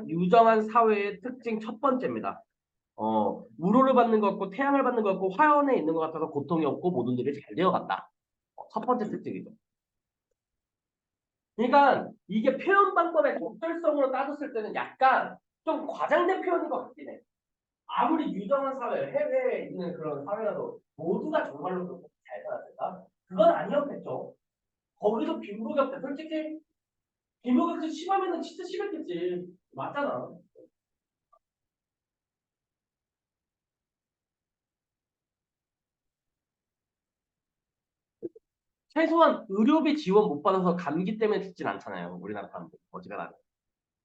유정한 사회의 특징 첫 번째입니다. 우로를 받는 것 같고 태양을 받는 것 같고 화원에 있는 것 같아서 고통이 없고 모든 일이 잘 되어간다. 첫 번째 특징이죠. 그러니까 이게 표현 방법의 적절성으로 따졌을 때는 약간 좀 과장된 표현인 것 같긴 해. 아무리 유정한 사회, 해외에 있는 그런 사회라도 모두가 정말로 그렇게 잘 살았을까? 그건 아니었겠죠. 거기도 빈부격차, 솔직히 빈부격차 심하면은 진짜 심했겠지. 맞잖아. 최소한 의료비 지원 못 받아서 감기 때문에 죽진 않잖아요. 우리나라 사람들. 어지간하면.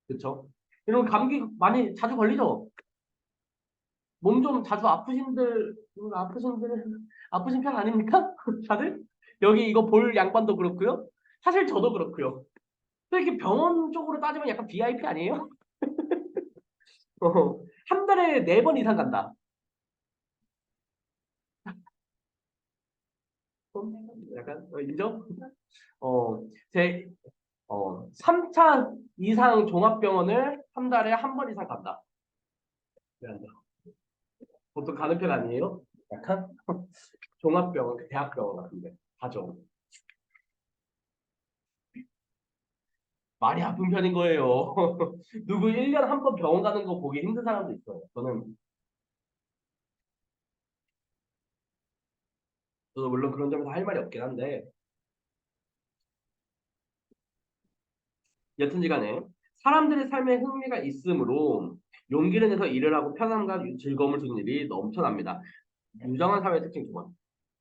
그쵸? 이런 감기 많이 자주 걸리죠? 몸 좀 자주 아프신 편 아닙니까? 다들? 여기 이거 볼 양반도 그렇고요. 사실 저도 그렇고요. 또 이렇게 병원 쪽으로 따지면 약간 VIP 아니에요? 한 달에 4번 이상 간다. 약간 인정? 어, 제 3차 이상 종합병원을 한 달에 한 번 이상 간다. 왜 안 가? 보통 가는 편 아니에요? 약간 종합병원, 대학병원 같은데 가죠. 많이 아픈 편인 거예요. 누구 1년 한 번 병원 가는 거 보기 힘든 사람도 있어요. 저도 물론 그런 점에서 할 말이 없긴 한데, 여튼지 간에 사람들의 삶에 흥미가 있으므로 용기를 내서 일을 하고 편함과 즐거움을 주는 일이 넘쳐납니다. 유정한 사회 특징 두 번.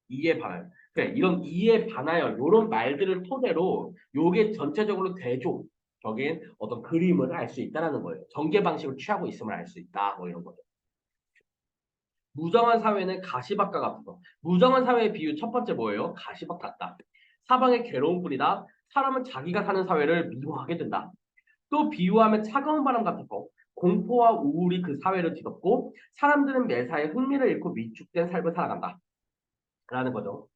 이에 반하여. 그래, 이런 이에 반하여 이런 말들을 토대로 요게 전체적으로 대조적인 어떤 그림을 알 수 있다라는 거예요. 전개 방식을 취하고 있음을 알 수 있다. 뭐 이런 거죠. 무정한 사회는 가시밭과 같아서 무정한 사회의 비유 첫 번째 뭐예요? 가시밭 같다. 사방에 괴로운 뿐이다. 사람은 자기가 사는 사회를 미워하게 된다. 또 비유하면 차가운 바람 같았고 공포와 우울이 그 사회를 뒤덮고 사람들은 매사에 흥미를 잃고 위축된 삶을 살아간다. 라는 거죠.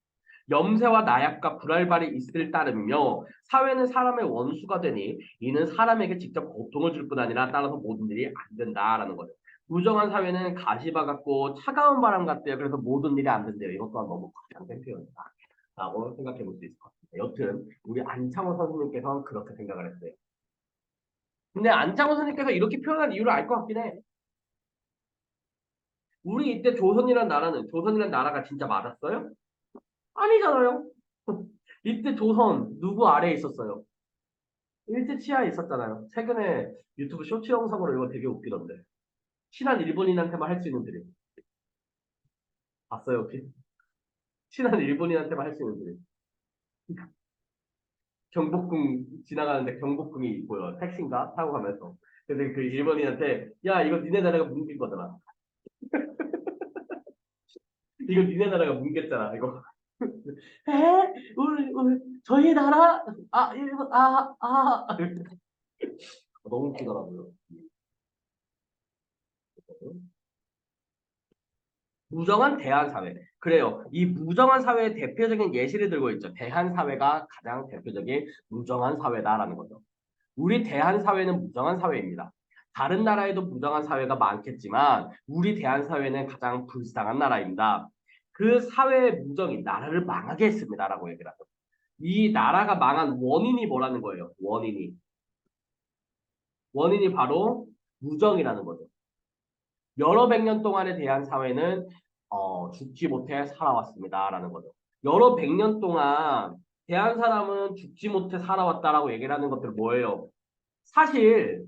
염세와 나약과 불알발이 있을 따름이며 사회는 사람의 원수가 되니 이는 사람에게 직접 고통을 줄 뿐 아니라 따라서 모든 일이 안 된다라는 거죠. 무정한 사회는 가시바 같고 차가운 바람 같대요. 그래서 모든 일이 안 된대요. 이것 또한 너무 과장된 표현이다. 라고 생각해 볼 수 있을 것 같습니다. 여튼 우리 안창호 선생님께서 그렇게 생각을 했어요. 근데 안창호 선생님께서 이렇게 표현한 이유를 알 것 같긴 해. 우리 이때 조선이라는 나라가 진짜 많았어요? 아니잖아요. 이때 조선 누구 아래에 있었어요? 일제 치하에 있었잖아요. 최근에 유튜브 쇼츠 영상으로 이거 되게 웃기던데. 친한 일본인한테만 할 수 있는 드립. 봤어요, 혹시? 친한 일본인한테만 할 수 있는 소리. 경복궁 지나가는데 경복궁이 보여. 택시인가? 타고 가면서. 근데 그 일본인한테, 야, 이거 니네 나라가 뭉긴 거잖아. 이거 니네 나라가 뭉갰잖아, 이거. 에? 저희 나라? 아, 일본, 너무 웃기더라고요. 무정한 대한사회. 그래요. 이 무정한 사회의 대표적인 예시를 들고 있죠. 대한사회가 가장 대표적인 무정한 사회다라는 거죠. 우리 대한사회는 무정한 사회입니다. 다른 나라에도 무정한 사회가 많겠지만 우리 대한사회는 가장 불쌍한 나라입니다. 그 사회의 무정이 나라를 망하게 했습니다라고 얘기를 하죠. 이 나라가 망한 원인이 뭐라는 거예요? 원인이 바로 무정이라는 거죠. 여러 백 년 동안에 대한 사회는 죽지 못해 살아왔습니다라는 거죠. 여러 백 년 동안 대한 사람은 죽지 못해 살아왔다라고 얘기를 하는 것들 뭐예요? 사실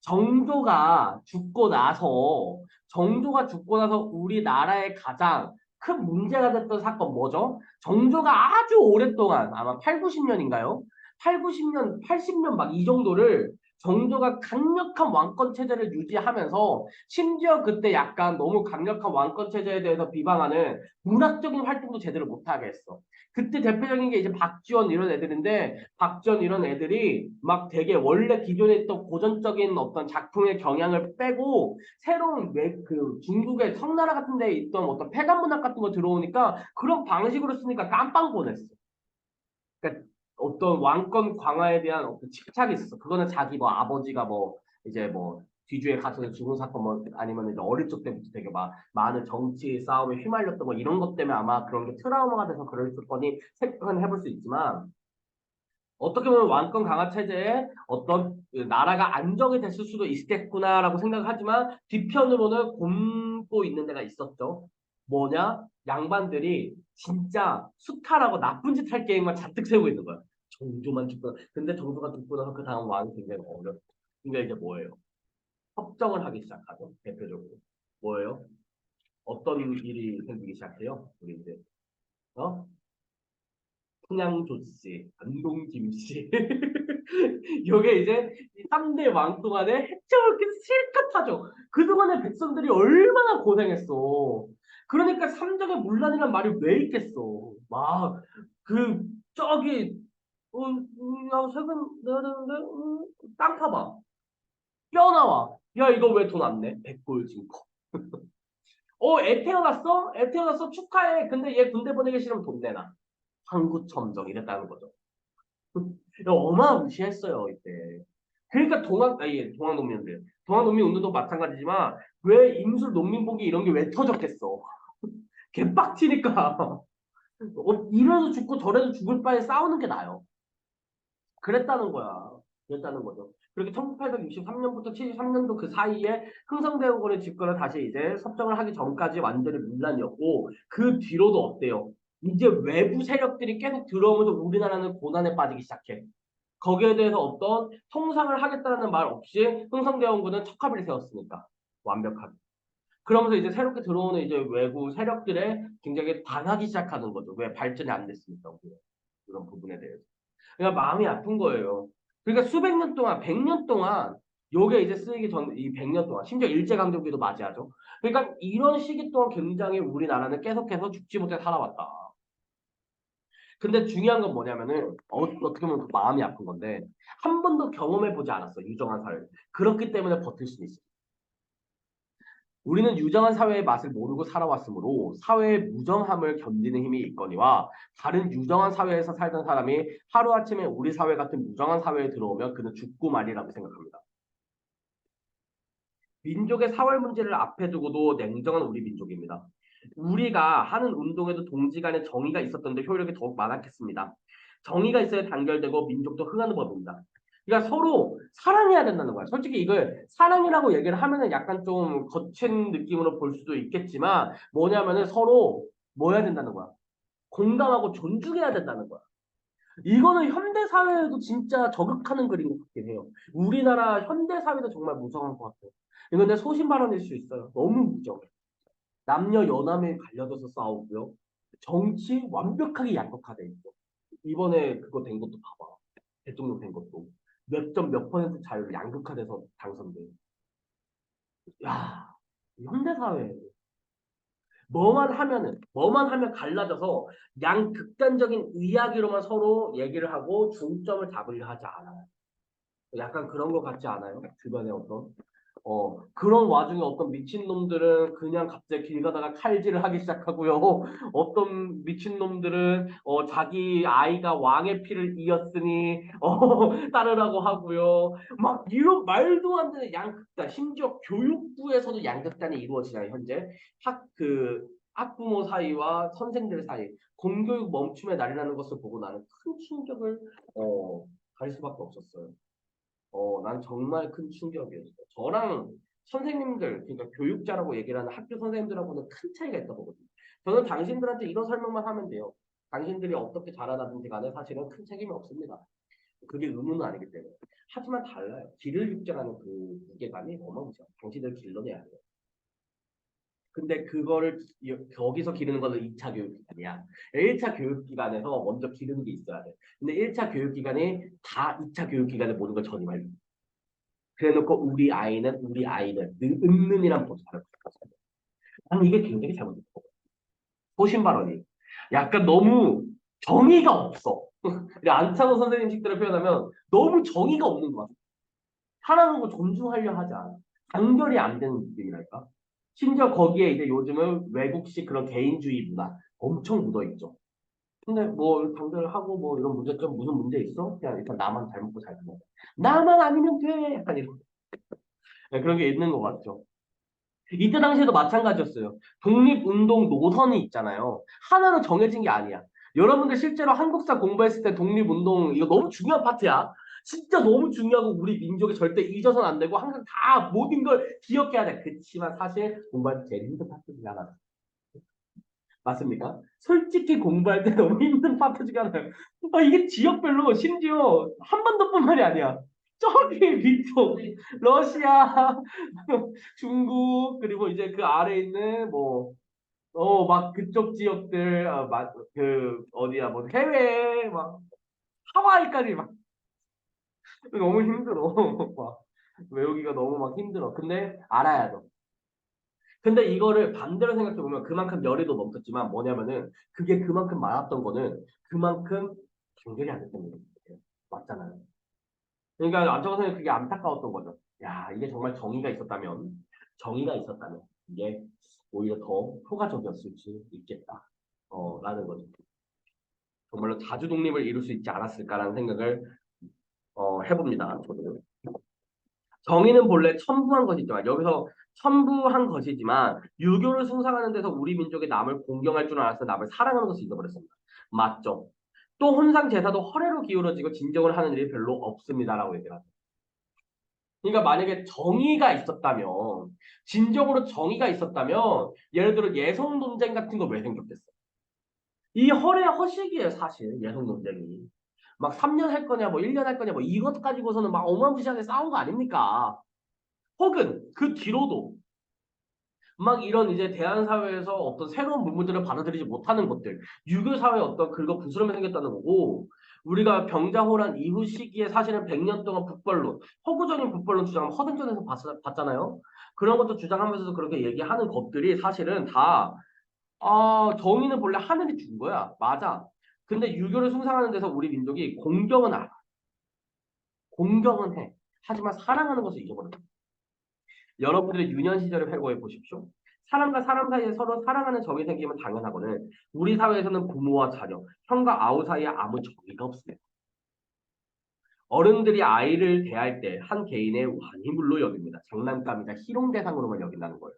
정조가 죽고 나서 정조가 죽고 나서 우리나라의 가장 큰 문제가 됐던 사건 뭐죠? 정조가 아주 오랫동안 아마 8, 90년인가요? 8, 90년, 80년 막 이 정도를 정조가 강력한 왕권 체제를 유지하면서 심지어 그때 약간 너무 강력한 왕권 체제에 대해서 비방하는 문학적인 활동도 제대로 못하게 했어. 그때 대표적인 게 이제 박지원 이런 애들인데 박지원 이런 애들이 막 되게 원래 기존에 있던 고전적인 어떤 작품의 경향을 빼고 새로운 그 중국의 청나라 같은 데에 있던 어떤 폐간 문학 같은 거 들어오니까 그런 방식으로 쓰니까 깜빵 보냈어. 그러니까 어떤 왕권 강화에 대한 어떤 집착이 있었어. 그거는 자기 뭐 아버지가 뭐 이제 뭐 뒤주에 갇혀서 죽은 사건 뭐 아니면 이제 어릴 적 때부터 되게 막 많은 정치 싸움에 휘말렸던 뭐 이런 것 때문에 아마 그런 게 트라우마가 돼서 그럴 거니 생각은 해볼 수 있지만 어떻게 보면 왕권 강화 체제에 어떤 그 나라가 안정이 됐을 수도 있겠구나라고 생각하지만 뒤편으로는 곪고 있는 데가 있었죠. 뭐냐? 양반들이 진짜 수탈하고 나쁜 짓 할 계획만 잔뜩 세우고 있는 거야. 정조만 죽고 근데 정조가 죽고 나서 그 다음 왕이 굉장히 어렵다. 그러니까 이제 뭐예요? 협정을 하기 시작하죠. 대표적으로. 뭐예요? 어떤 일이 생기기 시작해요? 우리 이제 어? 풍양조 씨, 안동 김씨. 요게 이제 이 3대 왕 동안에 해쳐먹기 실컷 하죠. 그동안에 백성들이 얼마나 고생했어. 그러니까 삼적의 문란이란 말이 왜 있겠어. 막, 그, 저기, 야, 세금 내야 되는데, 땅 파봐. 뼈 나와. 야, 이거 왜 돈 안 내? 백골 증거. 애 태어났어? 애 태어났어? 축하해. 근데 얘 군대 보내기 싫으면 돈 내놔. 황구첨정 이랬다는 거죠. 어마무시했어요 이때. 그러니까 동학농민 운동도 마찬가지지만 왜 임술 농민복이 이런 게 왜 터졌겠어? 개빡치니까 이래도 죽고 저래도 죽을 바에 싸우는 게 나아요. 그랬다는 거야. 그랬다는 거죠. 그렇게 1863년부터 73년도 그 사이에 흥성대원군의 집권을 다시 이제 섭정을 하기 전까지 완전히 문란이었고 그 뒤로도 어때요? 이제 외부 세력들이 계속 들어오면서 우리나라는 고난에 빠지기 시작해. 거기에 대해서 어떤 통상을 하겠다는 말 없이 흥성대원군은 척합을 세웠으니까 완벽하게. 그러면서 이제 새롭게 들어오는 이제 외부 세력들에 굉장히 반하기 시작하는 거죠. 왜 발전이 안 됐습니까? 우리가. 그런 부분에 대해서. 그러니까 마음이 아픈 거예요. 그러니까 수백 년 동안, 100년 동안 요게 이제 쓰이기 전, 이 100년 동안, 심지어 일제강점기도 맞이하죠. 그러니까 이런 시기 동안 굉장히 우리나라는 계속해서 죽지 못해 살아왔다. 근데 중요한 건 뭐냐면은 어떻게 보면 그 마음이 아픈 건데 한 번도 경험해 보지 않았어 유정한 사회를. 그렇기 때문에 버틸 수 있어. 우리는 유정한 사회의 맛을 모르고 살아왔으므로 사회의 무정함을 견디는 힘이 있거니와 다른 유정한 사회에서 살던 사람이 하루아침에 우리 사회 같은 무정한 사회에 들어오면 그는 죽고 말이라고 생각합니다. 민족의 사회 문제를 앞에 두고도 냉정한 우리 민족입니다. 우리가 하는 운동에도 동지 간의 정의가 있었던데 효력이 더욱 많았겠습니다. 정의가 있어야 단결되고 민족도 흥하는 법입니다. 그러니까 서로 사랑해야 된다는 거야. 솔직히 이걸 사랑이라고 얘기를 하면은 약간 좀 거친 느낌으로 볼 수도 있겠지만 뭐냐면은 서로 뭐 해야 된다는 거야. 공감하고 존중해야 된다는 거야. 이거는 현대 사회에도 진짜 저격하는 글인 것 같긴 해요. 우리나라 현대 사회도 정말 무성한 것 같아요. 이건 내 소신 발언일 수 있어요. 너무 무정. 남녀 연함에 갈려져서 싸우고요. 정치 완벽하게 양극화돼 있어. 이번에 그거 된 것도 봐봐. 대통령 된 것도 몇 점 몇 퍼센트 차이로 양극화돼서 당선돼. 야, 현대 사회 뭐만 하면 갈라져서 양극단적인 이야기로만 서로 얘기를 하고 중점을 잡으려 하지 않아요. 약간 그런 것 같지 않아요? 주변에 어떤 그런 와중에 어떤 미친놈들은 그냥 갑자기 길 가다가 칼질을 하기 시작하고요. 어떤 미친놈들은 자기 아이가 왕의 피를 이었으니 따르라고 하고요. 막 이런 말도 안 되는 양극단, 심지어 교육부에서도 양극단이 이루어지잖아요, 현재. 학부모 사이와 선생들 사이 공교육 멈춤의 날이라는 것을 보고 나는 큰 충격을 가질 수밖에 없었어요. 난 정말 큰 충격이었어요. 저랑 선생님들, 그러니까 교육자라고 얘기를 하는 학교 선생님들하고는 큰 차이가 있다고 보거든요. 저는 당신들한테 이런 설명만 하면 돼요. 당신들이 어떻게 자라나든지 간에 사실은 큰 책임이 없습니다. 그게 의무는 아니기 때문에. 하지만 달라요. 길을 육자라는 그 무게감이 어마무시해요. 당신들 길러내야 돼요. 근데 그거를 거기서 기르는 거는 2차 교육기간이야. 1차 교육기관에서 먼저 기르는 게 있어야 돼. 근데 1차 교육기관이 다 2차 교육기관에 모든 걸 전임할 그래놓고 우리 아이는 은는이란 보살을 붙였어요. 나는 이게 굉장히 잘못된 거고 소신 발언이 약간 너무 정의가 없어. 안창호 선생님 식대로 표현하면 너무 정의가 없는 것 같아. 사랑하고 존중하려 하지 않아. 단결이 안 되는 느낌이랄까. 심지어 거기에 이제 요즘은 외국식 그런 개인주의 문화 엄청 묻어있죠. 근데 뭐 단결하고 뭐 이런 문제점 무슨 문제 있어? 그냥 일단 나만 잘 먹고 잘 살고 나만 아니면 돼. 약간 이런 그런 게 있는 것 같죠. 이때 당시에도 마찬가지였어요. 독립운동 노선이 있잖아요. 하나로 정해진 게 아니야. 여러분들 실제로 한국사 공부했을 때 독립운동 이거 너무 중요한 파트야. 진짜 너무 중요하고 우리 민족이 절대 잊어서는 안 되고 항상 다 모든 걸 기억해야 돼. 그렇지만 사실 공부할 때 제일 힘든 파트 중에 하나다. 맞습니까? 솔직히 공부할 때 너무 힘든 파트 중에 하나예요. 이게 지역별로 심지어 한반도뿐만이 아니야. 저기 위쪽 러시아 중국 그리고 이제 그 아래 있는 뭐 막 그쪽 지역들 그 어디야 뭐 해외 막 하와이까지 막 너무 힘들어. 막 외우기가 너무 막 힘들어. 근데 알아야 돼. 근데 이거를 반대로 생각해 보면 그만큼 열의도 넘쳤지만 뭐냐면은 그게 그만큼 많았던 거는 그만큼 단결이 안 됐던 거예요. 맞잖아요. 그러니까 안정환 선생님 그게 안타까웠던 거죠. 야, 이게 정말 정의가 있었다면 이게 오히려 더 효과적이었을 수 있겠다. 라는 거죠. 정말로 자주 독립을 이룰 수 있지 않았을까라는 생각을 해봅니다. 저도. 정의는 본래 첨부한 것이지만 여기서 첨부한 것이지만 유교를 숭상하는 데서 우리 민족이 남을 공경할 줄 알아서 남을 사랑하는 것을 잊어버렸습니다. 맞죠? 또 혼상 제사도 허례로 기울어지고 진정을 하는 일이 별로 없습니다라고 얘기를 하죠. 그러니까 만약에 정의가 있었다면 진정으로 정의가 있었다면 예를 들어 예성 논쟁 같은 거 왜 생겼겠어? 이 허식이에요 사실 예성 논쟁이. 막 3년 할 거냐 뭐 1년 할 거냐 뭐 이것 가지고서는 막 어마무시하게 싸운 거 아닙니까? 혹은 그 뒤로도 막 이런 이제 대한 사회에서 어떤 새로운 문물들을 받아들이지 못하는 것들, 유교 사회의 어떤 긁어 부스럼이 생겼다는 거고, 우리가 병자호란 이후 시기에 사실은 100년 동안 북벌론, 허구적인 북벌론 주장을 허등전에서 봤잖아요. 그런 것도 주장하면서 그렇게 얘기하는 것들이 사실은 다, 정의는 본래 하늘이 준 거야. 맞아. 근데 유교를 숭상하는 데서 우리 민족이 공경은 알아. 공경은 해. 하지만 사랑하는 것을 잊어버려. 여러분들의 유년 시절을 회고해 보십시오. 사람과 사람 사이에 서로 사랑하는 정이 생기면 당연하거든. 우리 사회에서는 부모와 자녀, 형과 아우 사이에 아무 정의가 없습니다. 어른들이 아이를 대할 때 한 개인의 완희물로 여깁니다. 장난감이나 희롱 대상으로만 여긴다는 거예요.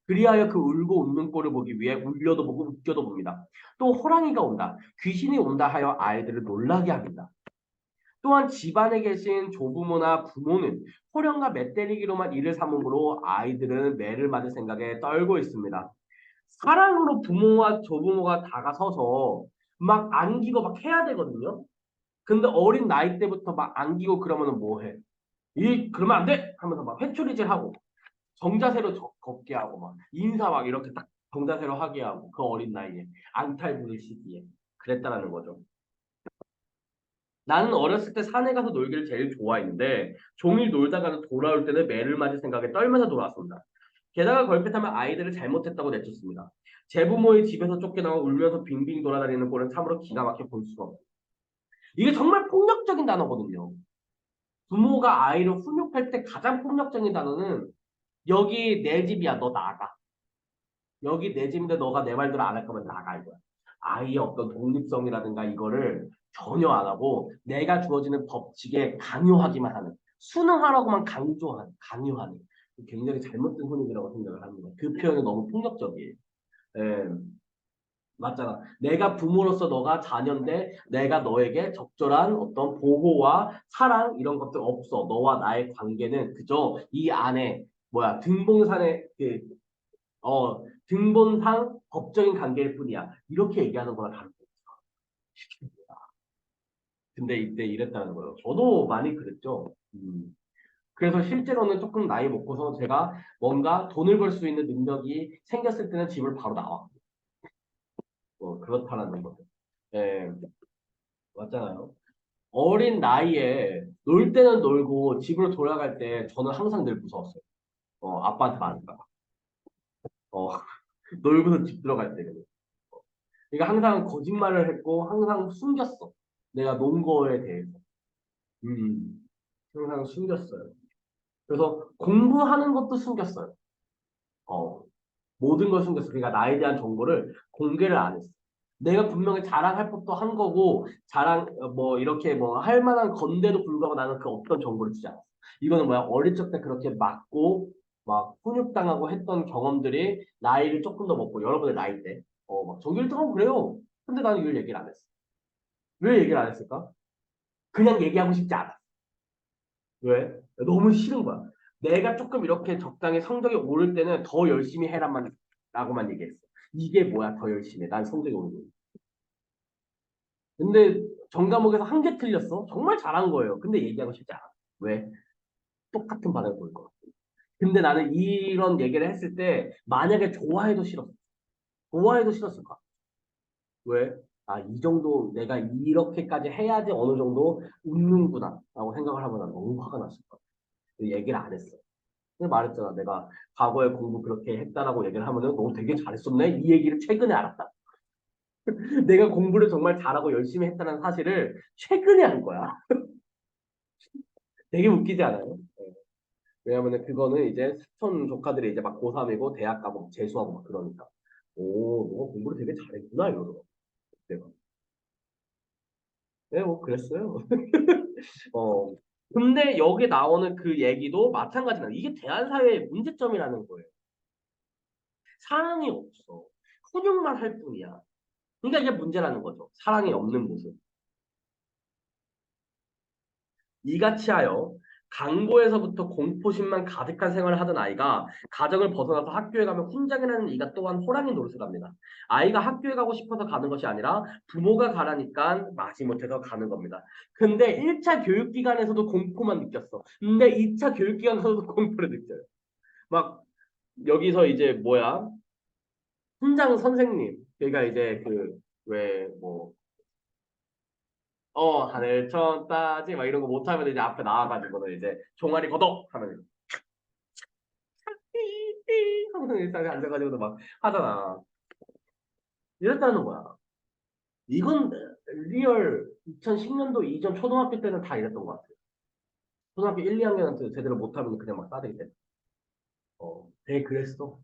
그리하여 그 울고 웃는 꼴을 보기 위해 울려도 보고 웃겨도 봅니다. 또 호랑이가 온다, 귀신이 온다 하여 아이들을 놀라게 합니다. 또한 집안에 계신 조부모나 부모는 호령과 맷때리기로만 이를 삼음으로 아이들은 매를 맞을 생각에 떨고 있습니다. 사랑으로 부모와 조부모가 다가서서 막 안기고 막 해야 되거든요. 근데 어린 나이 때부터 막 안기고 그러면은 뭐 해? 그러면 안 돼! 하면서 막 회초리질하고 정자세로 걷게 하고 막 인사 막 이렇게 딱 정자세로 하게 하고 그 어린 나이에 앙탈 부릴 시기에 그랬다라는 거죠. 나는 어렸을 때 산에 가서 놀기를 제일 좋아했는데 종일 놀다가는 돌아올 때는 매를 맞을 생각에 떨면서 돌아왔습니다. 게다가 걸핏하면 아이들을 잘못했다고 내쳤습니다. 제 부모의 집에서 쫓겨나와 울면서 빙빙 돌아다니는 꼴은 참으로 기가 막혀 볼 수가 없어요. 이게 정말 폭력적인 단어거든요. 부모가 아이를 훈육할 때 가장 폭력적인 단어는 여기 내 집이야 너 나가. 여기 내 집인데 너가 내 말대로 안 할 거면 나가 이거야. 아이의 어떤 독립성이라든가 이거를 전혀 안 하고 내가 주어지는 법칙에 강요하기만 하는 순응하라고만 강요하는 굉장히 잘못된 훈육이라고 생각을 합니다. 그 표현은 너무 폭력적이에요. 예, 맞잖아. 내가 부모로서 너가 자녀인데 내가 너에게 적절한 어떤 보호와 사랑 이런 것들 없어. 너와 나의 관계는 그저 이 안에 뭐야 등봉산의 등본상 법적인 관계일 뿐이야. 이렇게 얘기하는 거랑 다른 거죠. 근데 이때 이랬다는 거예요. 저도 많이 그랬죠. 그래서 실제로는 조금 나이 먹고서 제가 뭔가 돈을 벌 수 있는 능력이 생겼을 때는 집을 바로 나와. 그렇다는 거죠. 예, 맞잖아요. 어린 나이에 놀 때는 놀고 집으로 돌아갈 때 저는 항상 늘 무서웠어요. 아빠한테 맞을까 봐. 어, 놀고서 집 들어갈 때. 그러니까 항상 거짓말을 했고 항상 숨겼어. 내가 논 거에 대해서. 음, 항상 숨겼어요. 그래서 공부하는 것도 숨겼어요. 어, 모든 걸 숨겼어. 그러니까 나에 대한 정보를 공개를 안 했어. 내가 분명히 자랑할 법도 한 거고 뭐 이렇게 뭐 할 만한 건데도 불구하고 나는 그 어떤 정보를 주지 않았어. 이거는 뭐야? 어릴 적 때 그렇게 맞고 막 훈육당하고 했던 경험들이 나이를 조금 더 먹고 여러분의 나이 때 막 전교 1등하고 그래요. 근데 나는 이걸 얘기를 안 했어. 왜 얘기를 안 했을까? 그냥 얘기하고 싶지 않아. 왜? 너무 싫은 거야. 내가 조금 이렇게 적당히 성적이 오를 때는 더 열심히 해라만 라고만 얘기했어. 이게 뭐야 더 열심히 해. 난 성적이 오르고. 근데 전과목에서 한 개 틀렸어. 정말 잘한 거예요. 근데 얘기하고 싶지 않아. 왜? 똑같은 반응을 보일 거야. 근데 나는 이런 얘기를 했을 때 만약에 좋아해도 싫었어. 좋아해도 싫었을 거야. 왜? 아, 이 정도 내가 이렇게까지 해야지 어느 정도 웃는구나 라고 생각을 하면 난 너무 화가 났을 거야. 얘기를 안 했어. 근데 말했잖아. 내가 과거에 공부 그렇게 했다라고 얘기를 하면은 너 되게 잘했었네. 이 얘기를 최근에 알았다. 내가 공부를 정말 잘하고 열심히 했다는 사실을 최근에 한 거야. 되게 웃기지 않아요? 왜냐면은 그거는 이제 사촌 조카들이 이제 막 고3이고 대학 가고 재수하고 막 그러니까. 오, 너가 공부를 되게 잘했구나 이러더라고. 내가. 네, 뭐 그랬어요. 어. 근데 여기 나오는 그 얘기도 마찬가지다. 이게 대한 사회의 문제점이라는 거예요. 사랑이 없어. 훈육만 할 뿐이야. 그러니까 이게 문제라는 거죠. 사랑이 없는 모습. 이같이 하여 강고에서부터 공포심만 가득한 생활을 하던 아이가 가정을 벗어나서 학교에 가면 훈장이라는 이가 또한 호랑이 노릇을 합니다. 아이가 학교에 가고 싶어서 가는 것이 아니라 부모가 가라니까 마지못해서 가는 겁니다. 근데 1차 교육기관에서도 공포만 느꼈어. 근데 2차 교육기관에서도 공포를 느껴요. 막 여기서 이제 뭐야? 훈장 선생님. 그러니까 이제 그 왜 뭐 하늘 천 따지 막 이런 거 못하면 이제 앞에 나와가지고는 이제 종아리 걷어 하면 띠띠 하면서 일상에 앉아가지고도 막 하잖아. 이랬다는 거야. 이건 리얼 2010년도 이전 초등학교 때는 다 이랬던 것 같아. 초등학교 1, 2학년한테 제대로 못하면 그냥 막 싸대기 때. 되게 그랬어.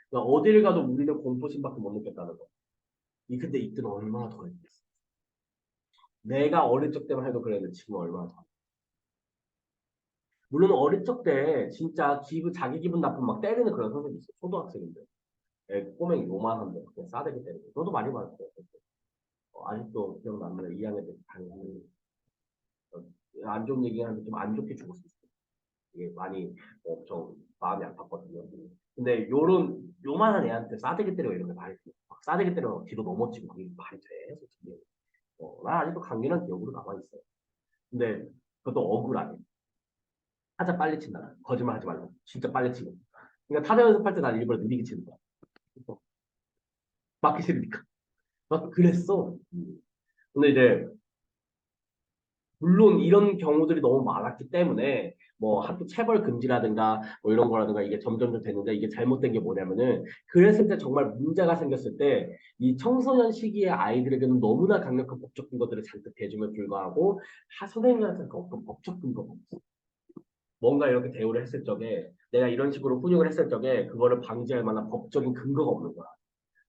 그러니까 어딜 가도 우리는 공포심밖에 못 느꼈다는 거. 근데 이때는 얼마나 더 했겠어. 내가 어릴 적 때만 해도 그랬는데 지금 얼마나 더. 물론 어릴 적 때 진짜 자기 기분 나쁘면 막 때리는 그런 선생님 있어. 초등학생인데. 꼬맹이 요만한데 그냥 싸대기 때리고. 저도 많이 맞았어요. 아직도 기억납니다. 2학년 때 당연히 안 좋은 얘기하는데 좀 안 좋게 죽었었어요. 이게 많이 좀 마음이 아팠거든요. 근데 요만한 애한테 싸대기 때리고 이런 게 말이 돼. 막 싸대기 때리고 뒤로 넘어지고 그게 말이 돼. 솔직히. 나 아직도 강렬한 기억으로 남아있어요. 근데 그것도 억울하게. 하자 빨리 친다. 거짓말 하지 말고. 진짜 빨리 치고. 그러니까 타자 연습할 때 난 일부러 느리게 치는 거야. 맞기 싫으니까. 막 그랬어. 근데 이제 물론 이런 경우들이 너무 많았기 때문에 뭐 학교 체벌 금지라든가 뭐 이런 거라든가 이게 점점 됐는데 이게 잘못된 게 뭐냐면은 그랬을 때 정말 문제가 생겼을 때 이 청소년 시기의 아이들에게는 너무나 강력한 법적 근거들을 잔뜩 대줌에 불구하고 선생님한테 어떤 법적 근거가 없어. 뭔가 이렇게 대우를 했을 적에 내가 이런 식으로 훈육을 했을 적에 그거를 방지할 만한 법적인 근거가 없는 거야.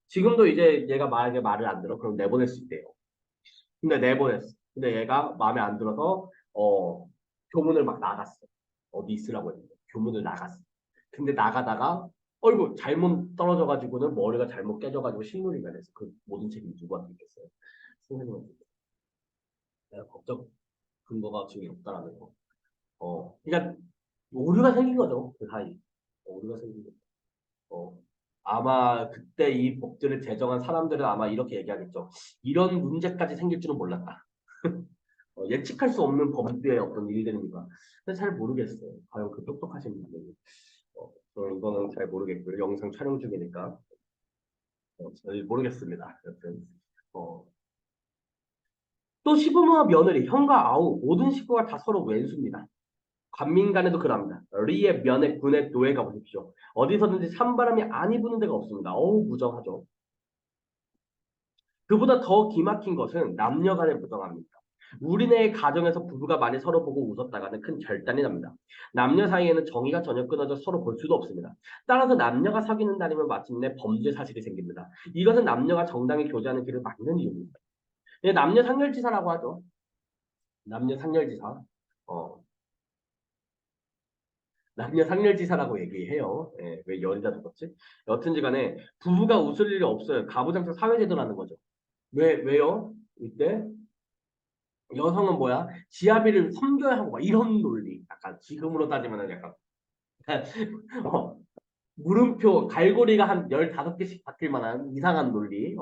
지금도 이제 얘가 만약에 말을 안 들어 그럼 내보낼 수 있대요. 근데 내보냈어. 근데 얘가 마음에 안 들어서 교문을 막 나갔어. 어디 있으라고 했는데 교문을 나갔어. 근데 나가다가 어이구 잘못 떨어져가지고는 머리가 잘못 깨져가지고 식물인가 됐어. 그 모든 책임이 누구한테 있겠어요? 선생님한테. 내가 법적 근거가 지금 없다라는 거. 그러니까 오류가 생긴 거죠. 그 사이. 오류가 생긴 거죠. 어, 아마 그때 이 법들을 제정한 사람들은 아마 이렇게 얘기하겠죠. 이런 문제까지 생길 줄은 몰랐다. 예측할 수 없는 범주의 어떤 일들입니다. 근데 잘 모르겠어요. 과연 그 똑똑하신 분들이. 저는 이거는 잘 모르겠고요. 영상 촬영 중이니까. 잘 모르겠습니다. 여튼. 어, 또 시부모와 며느리, 형과 아우, 모든 식구가 다 서로 왼수입니다. 관민 간에도 그럽니다. 리의 면에 군의 노예 가보십시오. 어디서든지 찬바람이 안 부는 데가 없습니다. 어우, 무정하죠. 그보다 더 기막힌 것은 남녀 간의 무정합니다. 우리네 가정에서 부부가 많이 서로 보고 웃었다가는 큰 결단이 납니다. 남녀 사이에는 정의가 전혀 끊어져 서로 볼 수도 없습니다. 따라서 남녀가 사귀는 날이면 마침내 범죄 사실이 생깁니다. 이것은 남녀가 정당히 교제하는 길을 막는 이유입니다. 예, 남녀 상렬지사라고 하죠. 남녀 상렬지사. 어, 남녀 상렬지사라고 얘기해요. 예, 왜 열이다 죽었지? 여튼지 간에 부부가 웃을 일이 없어요. 가부장적 사회제도라는 거죠. 왜요? 이때 여성은 뭐야? 지아비를 섬겨야 하고 막 이런 논리. 약간 지금으로 따지면 약간 어, 물음표 갈고리가 한 15개씩 바뀔 만한 이상한 논리.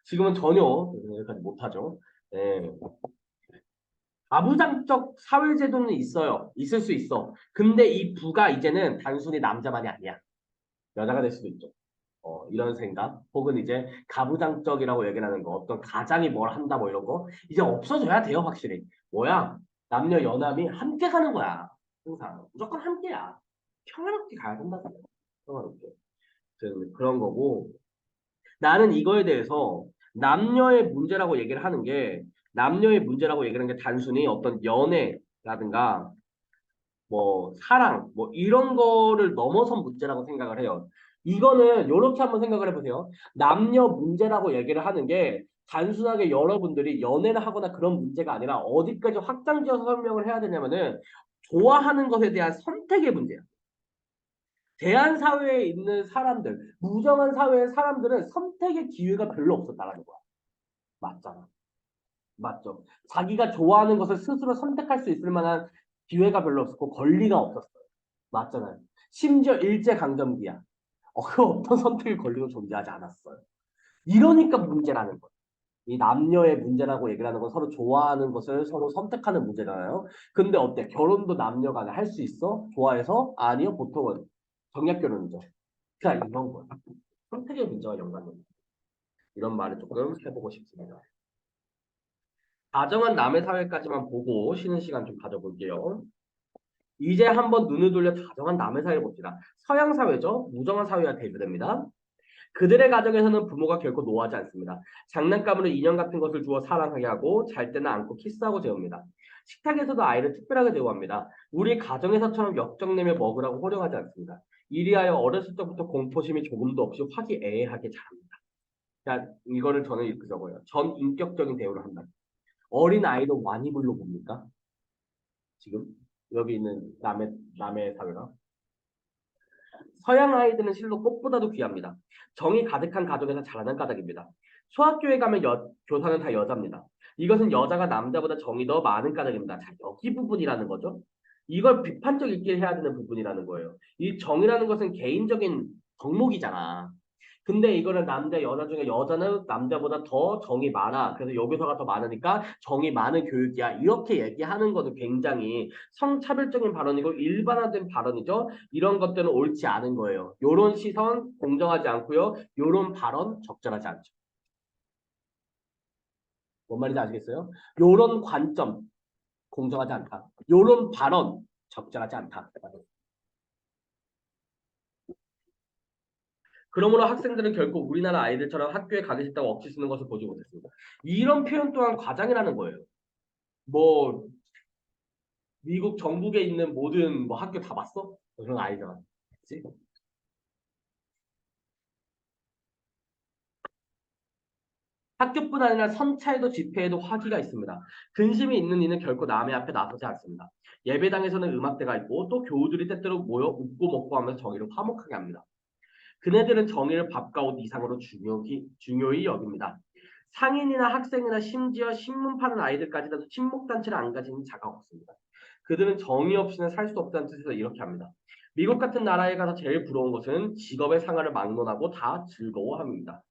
지금은 전혀 여기까지 못하죠. 예. 가부장적 사회제도는 있어요. 있을 수 있어. 근데 이 부가 이제는 단순히 남자만이 아니야. 여자가 될 수도 있죠. 이런 생각 혹은 이제 가부장적이라고 얘기를 하는 거 어떤 가장이 뭘 한다 뭐 이런 거 이제 없어져야 돼요 확실히 뭐야 남녀 연합이 함께 가는 거야 항상 무조건 함께야 평화롭게 가야 된다 평화롭게 그런 거고 나는 이거에 대해서 남녀의 문제라고 얘기를 하는 게 남녀의 문제라고 얘기하는 게 단순히 어떤 연애라든가 뭐 사랑 뭐 이런 거를 넘어선 문제라고 생각을 해요. 이거는 이렇게 한번 생각을 해보세요. 남녀 문제라고 얘기를 하는 게 단순하게 여러분들이 연애를 하거나 그런 문제가 아니라 어디까지 확장지어서 설명을 해야 되냐면은 좋아하는 것에 대한 선택의 문제야. 대한 사회에 있는 사람들, 무정한 사회의 사람들은 선택의 기회가 별로 없었다라는 거야. 맞잖아. 맞죠. 자기가 좋아하는 것을 스스로 선택할 수 있을 만한 기회가 별로 없었고 권리가 없었어요. 맞잖아요. 심지어 일제강점기야. 그 어떤 선택의 권리도 존재하지 않았어요. 이러니까 문제라는 거예요. 이 남녀의 문제라고 얘기를 하는 건 서로 좋아하는 것을 서로 선택하는 문제잖아요. 근데 어때? 결혼도 남녀 간에 할 수 있어? 좋아해서? 아니요. 보통은 정략 결혼이죠. 그냥 이런 거예요. 선택의 문제와 연관됩니다. 이런 말을 조금 해보고 싶습니다. 다정한 남의 사회까지만 보고 쉬는 시간 좀 가져볼게요. 이제 한번 눈을 돌려 다정한 남의 사회를 봅시다. 서양 사회죠. 무정한 사회와 대비됩니다. 그들의 가정에서는 부모가 결코 노하지 않습니다. 장난감으로 인형 같은 것을 주어 사랑하게 하고 잘 때는 안고 키스하고 재웁니다. 식탁에서도 아이를 특별하게 대우합니다. 우리 가정에서처럼 역정내며 먹으라고 호령하지 않습니다. 이리하여 어렸을 때부터 공포심이 조금도 없이 화기애애하게 자랍니다. 자, 이거를 저는 이렇게 적어요. 전인격적인 대우를 한다. 어린 아이도 완이블로 봅니까? 지금 여기 있는 남의 사회가 서양 아이들은 실로 꽃보다도 귀합니다. 정이 가득한 가족에서 자라는 까닭입니다. 소학교에 가면 교사는 다 여자입니다. 이것은 여자가 남자보다 정이 더 많은 까닭입니다. 자, 여기 부분이라는 거죠. 이걸 비판적 있게 해야 되는 부분이라는 거예요. 이 정이라는 것은 개인적인 덕목이잖아. 근데 이거는 남자, 여자 중에 여자는 남자보다 더 정이 많아. 그래서 여기서가 더 많으니까 정이 많은 교육이야. 이렇게 얘기하는 것은 굉장히 성차별적인 발언이고 일반화된 발언이죠. 이런 것들은 옳지 않은 거예요. 요런 시선 공정하지 않고요. 요런 발언 적절하지 않죠. 뭔 말인지 아시겠어요? 요런 관점 공정하지 않다. 요런 발언 적절하지 않다. 그러므로 학생들은 결국 우리나라 아이들처럼 학교에 가기 싫다고 억지 쓰는 것을 보지 못했습니다. 이런 표현 또한 과장이라는 거예요. 뭐 미국 전국에 있는 모든 뭐 학교 다 봤어? 그런 거 아니잖아. 그치? 학교뿐 아니라 선차에도 집회에도 화기가 있습니다. 근심이 있는 이는 결코 남의 앞에 나서지 않습니다. 예배당에서는 음악대가 있고 또 교우들이 때때로 모여 웃고 먹고 하면서 정의를 화목하게 합니다. 그네들은 정의를 밥과 옷 이상으로 중요히 여깁니다. 상인이나 학생이나 심지어 신문 파는 아이들까지라도 친목단체를 안 가지는 자가 없습니다. 그들은 정의 없이는 살 수 없다는 뜻에서 이렇게 합니다. 미국 같은 나라에 가서 제일 부러운 것은 직업의 상하를 막론하고 다 즐거워합니다.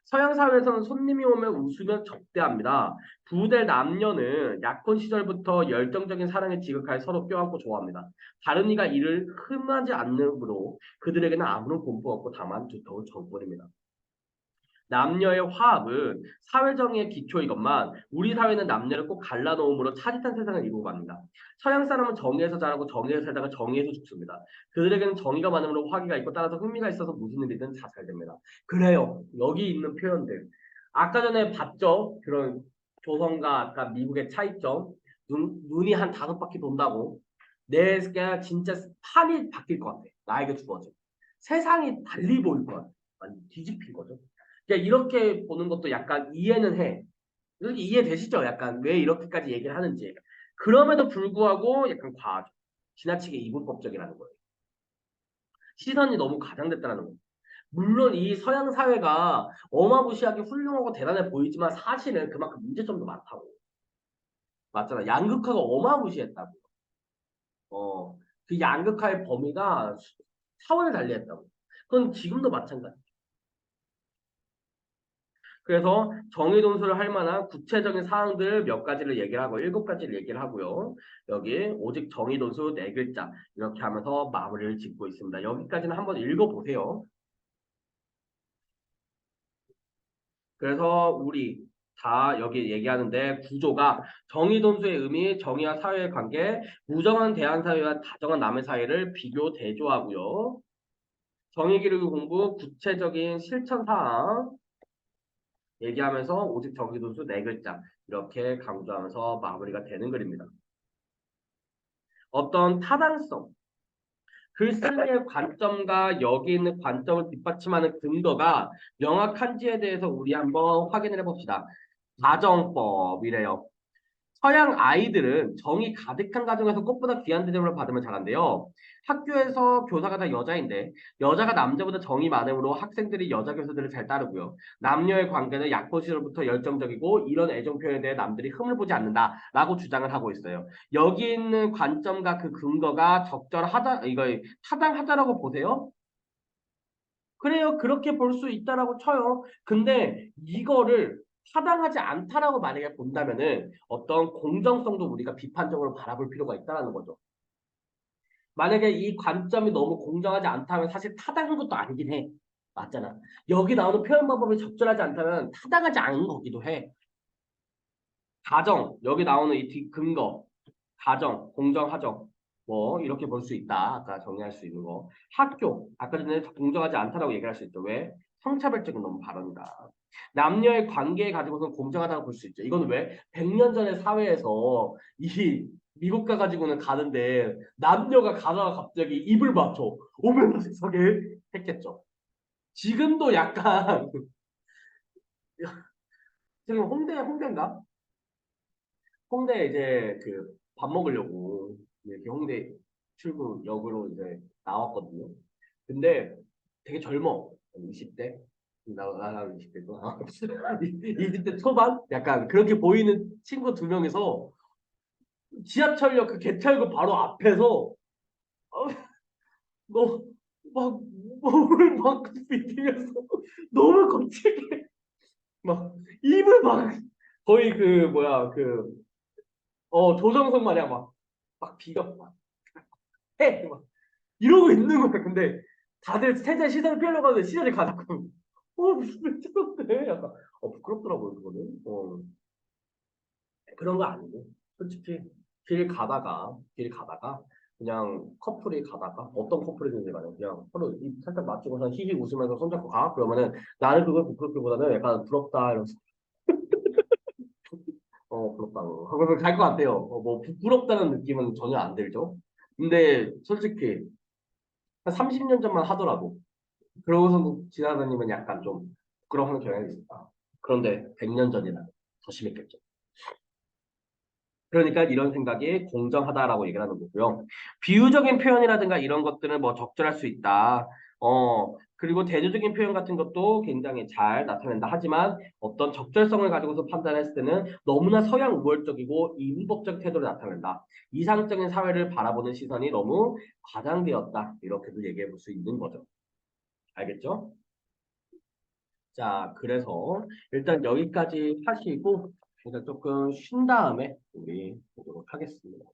서양 사회에서는 손님이 오면 웃으며 접대합니다. 부대 남녀는 약혼 시절부터 열정적인 사랑에 지극하여 서로 껴안고 좋아합니다. 다른 이가 이를 흠하지 않으므로 그들에게는 아무런 공포가 없고 다만 두터운 정권입니다. 남녀의 화합은 사회정의의 기초이건만 우리 사회는 남녀를 꼭 갈라놓음으로 차짓한 세상을 이루고 갑니다. 서양 사람은 정의에서 자라고 정의에서 살다가 정의에서 죽습니다. 그들에게는 정의가 많으므로 화기가 있고 따라서 흥미가 있어서 무슨 일이든 자살됩니다. 그래요. 여기 있는 표현들. 아까 전에 봤죠? 그런 조선과 아까 미국의 차이점. 눈이 한 5바퀴 돈다고. 내가 진짜 판이 바뀔 것 같아. 나에게 주어져. 세상이 달리 보일 것 같아. 완전 뒤집힐 거죠. 그러니까 이렇게 보는 것도 약간 이해는 해. 이렇게 이해되시죠? 약간 왜 이렇게까지 얘기를 하는지. 그럼에도 불구하고 약간 과하죠. 지나치게 이분법적이라는 거예요. 시선이 너무 과장됐다는 거예요. 물론 이 서양 사회가 어마무시하게 훌륭하고 대단해 보이지만 사실은 그만큼 문제점도 많다고. 맞잖아. 양극화가 어마무시했다고. 그 양극화의 범위가 차원을 달리했다고. 그건 지금도 마찬가지. 그래서 정의 논술을 할 만한 구체적인 사항들 몇 가지를 얘기를 하고 7가지를 얘기를 하고요. 여기 오직 정의 논술 4글자 이렇게 하면서 마무리를 짓고 있습니다. 여기까지는 한번 읽어보세요. 그래서 우리 다 여기 얘기하는데 구조가 정의 논술의 의미, 정의와 사회의 관계, 무정한 대한사회와 다정한 남의 사회를 비교 대조하고요. 정의기록 공부 구체적인 실천 사항 얘기하면서 오직 정의도수 4글자 이렇게 강조하면서 마무리가 되는 글입니다. 어떤 타당성, 글쓰기의 관점과 여기 있는 관점을 뒷받침하는 근거가 명확한지에 대해서 우리 한번 확인을 해봅시다. 가정법이래요. 서양 아이들은 정이 가득한 가정에서 꽃보다 귀한 대접을 받으면 잘한대요. 학교에서 교사가 다 여자인데 여자가 남자보다 정이 많으므로 학생들이 여자 교사들을 잘 따르고요. 남녀의 관계는 약혼 시절부터 열정적이고 이런 애정 표현에 대해 남들이 흠을 보지 않는다라고 주장을 하고 있어요. 여기 있는 관점과 그 근거가 적절하다, 이거 타당하다라고 보세요. 그래요. 그렇게 볼 수 있다라고 쳐요. 근데 이거를 타당하지 않다라고 만약에 본다면은 어떤 공정성도 우리가 비판적으로 바라볼 필요가 있다라는 거죠. 만약에 이 관점이 너무 공정하지 않다면 사실 타당한 것도 아니긴 해. 맞잖아. 여기 나오는 표현 방법이 적절하지 않다면 타당하지 않은 거기도 해. 가정, 여기 나오는 이 근거, 가정, 공정하정, 뭐 이렇게 볼 수 있다. 아까 정리할 수 있는 거. 학교, 아까 전에 공정하지 않다라고 얘기할 수 있죠. 왜? 성차별적인 너무 발언이다. 남녀의 관계에 가지고는 공정하다고 볼 수 있죠. 이건 왜? 100년 전의 사회에서 이 미국 가가지고는 가는데 남녀가 가다가 갑자기 입을 맞춰. 오면 세상에 했겠죠. 지금도 약간 지금 홍대인가? 홍대 이제 그 밥 먹으려고 이렇게 홍대 출구역으로 이제 나왔거든요. 근데 되게 젊어. 20대? 나랑 20대고. 20대 초반? 약간 그렇게 보이는 친구 2명이서 지하철역 그 개찰구 바로 앞에서 어, 너 막 몸을 막 비비면서 너무 거칠게 막 입을 막 거의 그 뭐야 그 조정석 마냥 막 비가 막 해! 막 이러고 있는 거야. 근데 다들 세자 시선을 피하려고 하는데 시선이 가자고 무슨 왜 찍었대? 약간 부끄럽더라고요 그거는. 그런 거 아니고 솔직히 길 가다가 그냥 커플이 가다가 어떤 커플이든지 간에 그냥 서로 입 살짝 맞추고서 히히 웃으면서 손잡고 가 그러면은 나는 그걸 부끄럽기보다는 약간 부럽다 이러면서 부럽다고 하고서 갈 것 같아요. 뭐 부끄럽다는 느낌은 전혀 안 들죠. 근데 솔직히 한 30년 전만 하더라도 그러고서 지나다니면 약간 좀 부끄러워하는 경향이 있다. 그런데 100년 전이나 더 심했겠죠. 그러니까 이런 생각이 공정하다라고 얘기를 하는 거고요. 비유적인 표현이라든가 이런 것들은 뭐 적절할 수 있다. 그리고 대조적인 표현 같은 것도 굉장히 잘 나타낸다. 하지만 어떤 적절성을 가지고서 판단했을 때는 너무나 서양 우월적이고 이분법적 태도를 나타낸다. 이상적인 사회를 바라보는 시선이 너무 과장되었다. 이렇게도 얘기해 볼 수 있는 거죠. 알겠죠? 자, 그래서 일단 여기까지 하시고, 일단 조금 쉰 다음에 우리 보도록 하겠습니다.